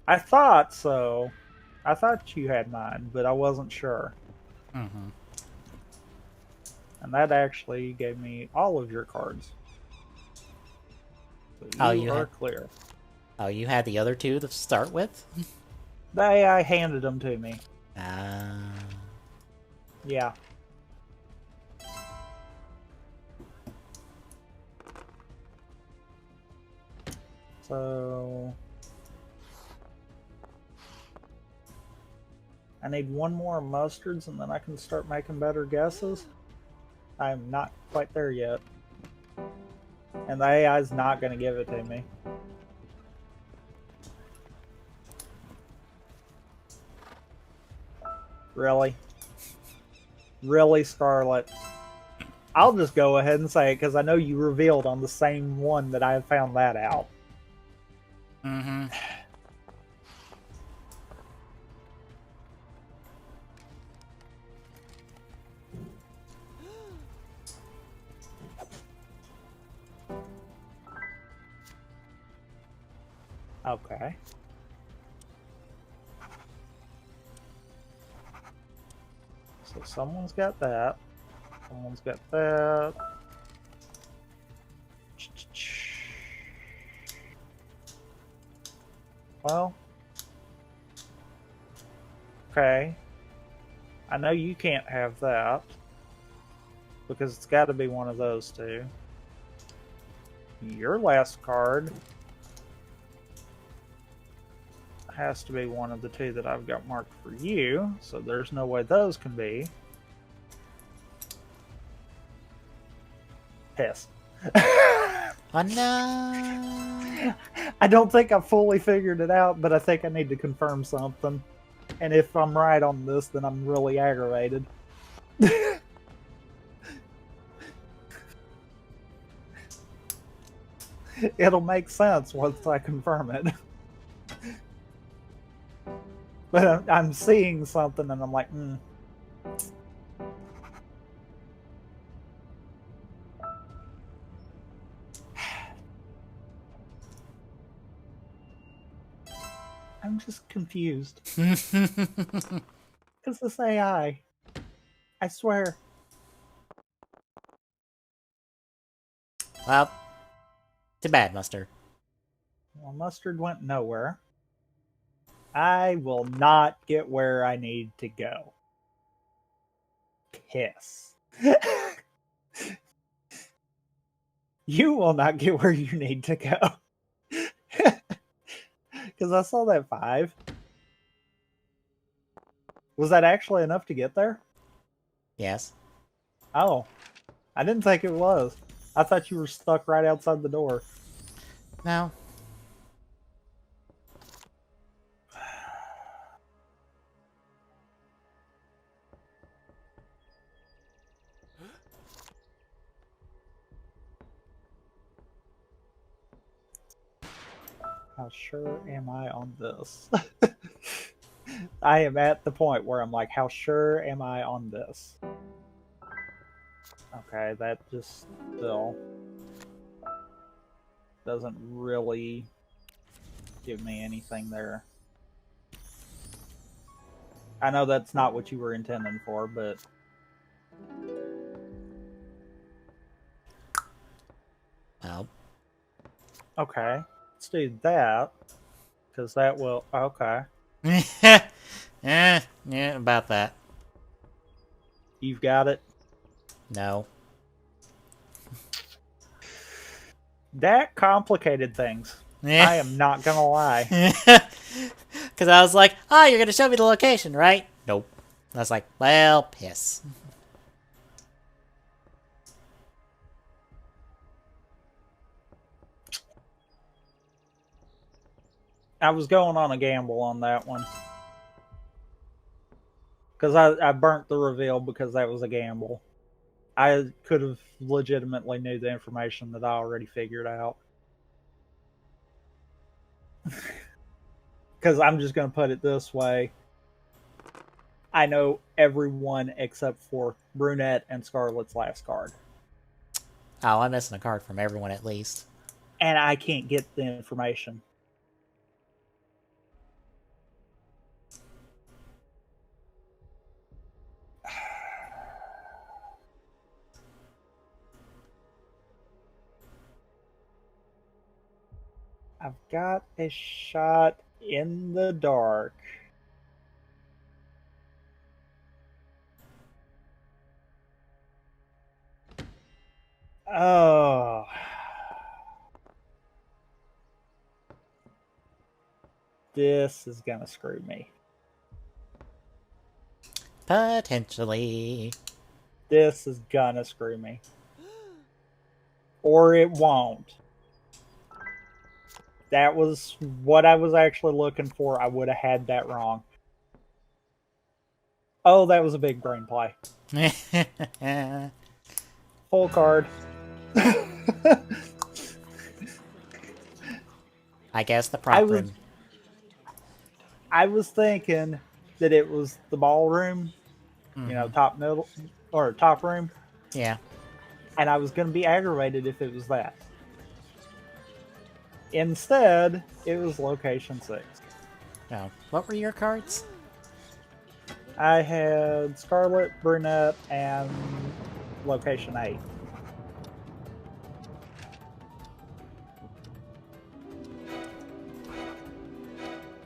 I thought so. I thought you had mine, but I wasn't sure. Mm-hmm. And that actually gave me all of your cards. So you are clear. Oh, you had the other two to start with? I handed them to me. Yeah. So I need one more mustards and then I can start making better guesses. I'm not quite there yet. And the AI is not going to give it to me. Really? Really, Scarlet? I'll just go ahead and say it because I know you revealed on the same one that I found that out. Mm-hmm. Okay. So someone's got that. Someone's got that. Well. Okay. I know you can't have that. Because it's got to be one of those two. Your last card has to be one of the two that I've got marked for you. So there's no way those can be. Piss. Oh no! I don't think I've fully figured it out, but I think I need to confirm something. And if I'm right on this, then I'm really aggravated. It'll make sense once I confirm it. But I'm seeing something and I'm like, I'm just confused. It's this AI. I swear. Well, too bad, Mustard. Well, Mustard went nowhere. I will not get where I need to go. Piss. You will not get where you need to go. Because I saw that 5. Was that actually enough to get there? Yes. Oh. I didn't think it was. I thought you were stuck right outside the door. No. How sure am I on this? I am at the point where I'm like, how sure am I on this? Okay, that just still doesn't really give me anything there. I know that's not what you were intending for, but Oh. okay, let's do that because that will. Okay, Yeah, about that. you've got it. No. That complicated things. Yeah. I am not gonna lie. Because I was like, oh, you're going to show me the location, right? Nope. I was like, well, piss. I was going on a gamble on that one because I burnt the reveal because that was a gamble. I could have legitimately knew the information that I already figured out. Because I'm just going to put it this way. I know everyone except for Brunette and Scarlet's last card. Oh, I'm missing a card from everyone at least. And I can't get the information. I've got a shot in the dark. Oh. This is gonna screw me. Potentially. This is gonna screw me. Or it won't. That was what I was actually looking for. I would have had that wrong. Oh, that was a big brain play. Full card. I guess the prop room. I was thinking that it was the ballroom, you know, top middle or top room. Yeah. And I was going to be aggravated if it was that. Instead, it was location 6. Oh, what were your cards? I had Scarlet, Brunette, and location 8.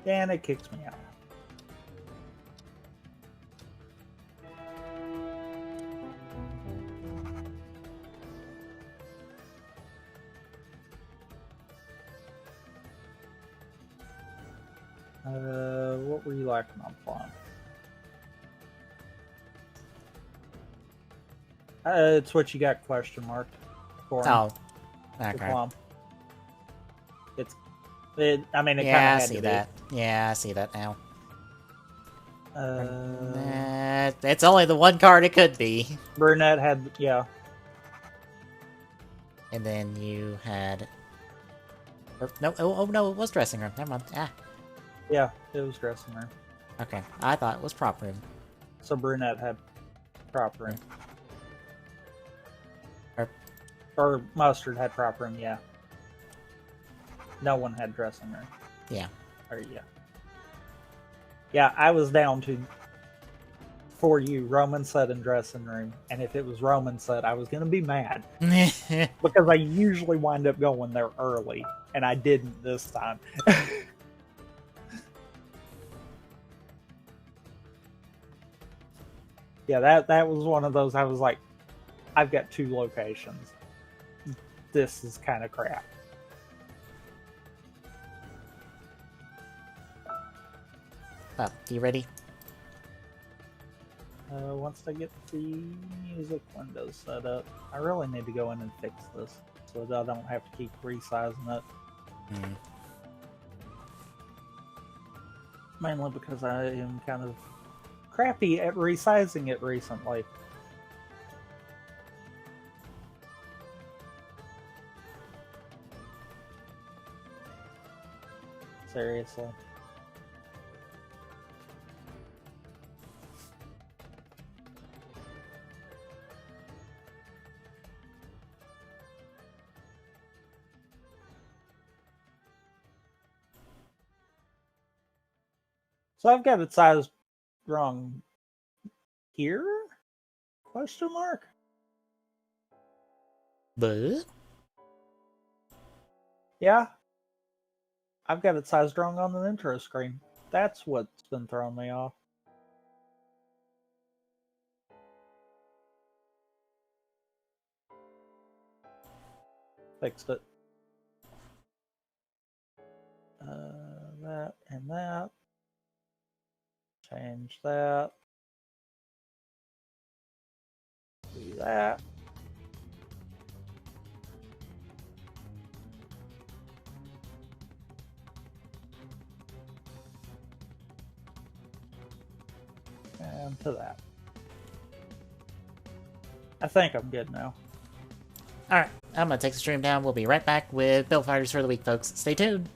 And it kicks me out. What were you lacking on Plum? It's what you got question marked for him. Oh, The okay. Plum. I mean, it Yeah, I kind of had see to that. Yeah, I see that now. be. It's only the one card it could be. Brunette had, yeah. And then you had... no, oh no, it was dressing room. Never mind. Ah, Yeah, it was dressing room. okay. I thought it was prop room. So Brunette had prop room. Or, Mustard had prop room, yeah. No one had dressing room. yeah. Or, yeah. Yeah, I was down to, for you, Roman set and dressing room. And if it was Roman set, I was going to be mad. Because I usually wind up going there early. And I didn't this time. Yeah, that was one of those. I was like, I've got 2 locations. This is kind of crap. Well, you ready? Once I get the music window set up, I really need to go in and fix this so that I don't have to keep resizing it. Mainly because I am kind of crappy at resizing it recently. Seriously. So I've got it sized wrong here? Question mark? But Yeah. I've got it sized wrong on the intro screen. That's what's been throwing me off. Fixed it. That and that. Change that. Do that. And to that. I think I'm good now. alright, I'm gonna take the stream down. We'll be right back with Build Fighters for the week, folks. Stay tuned.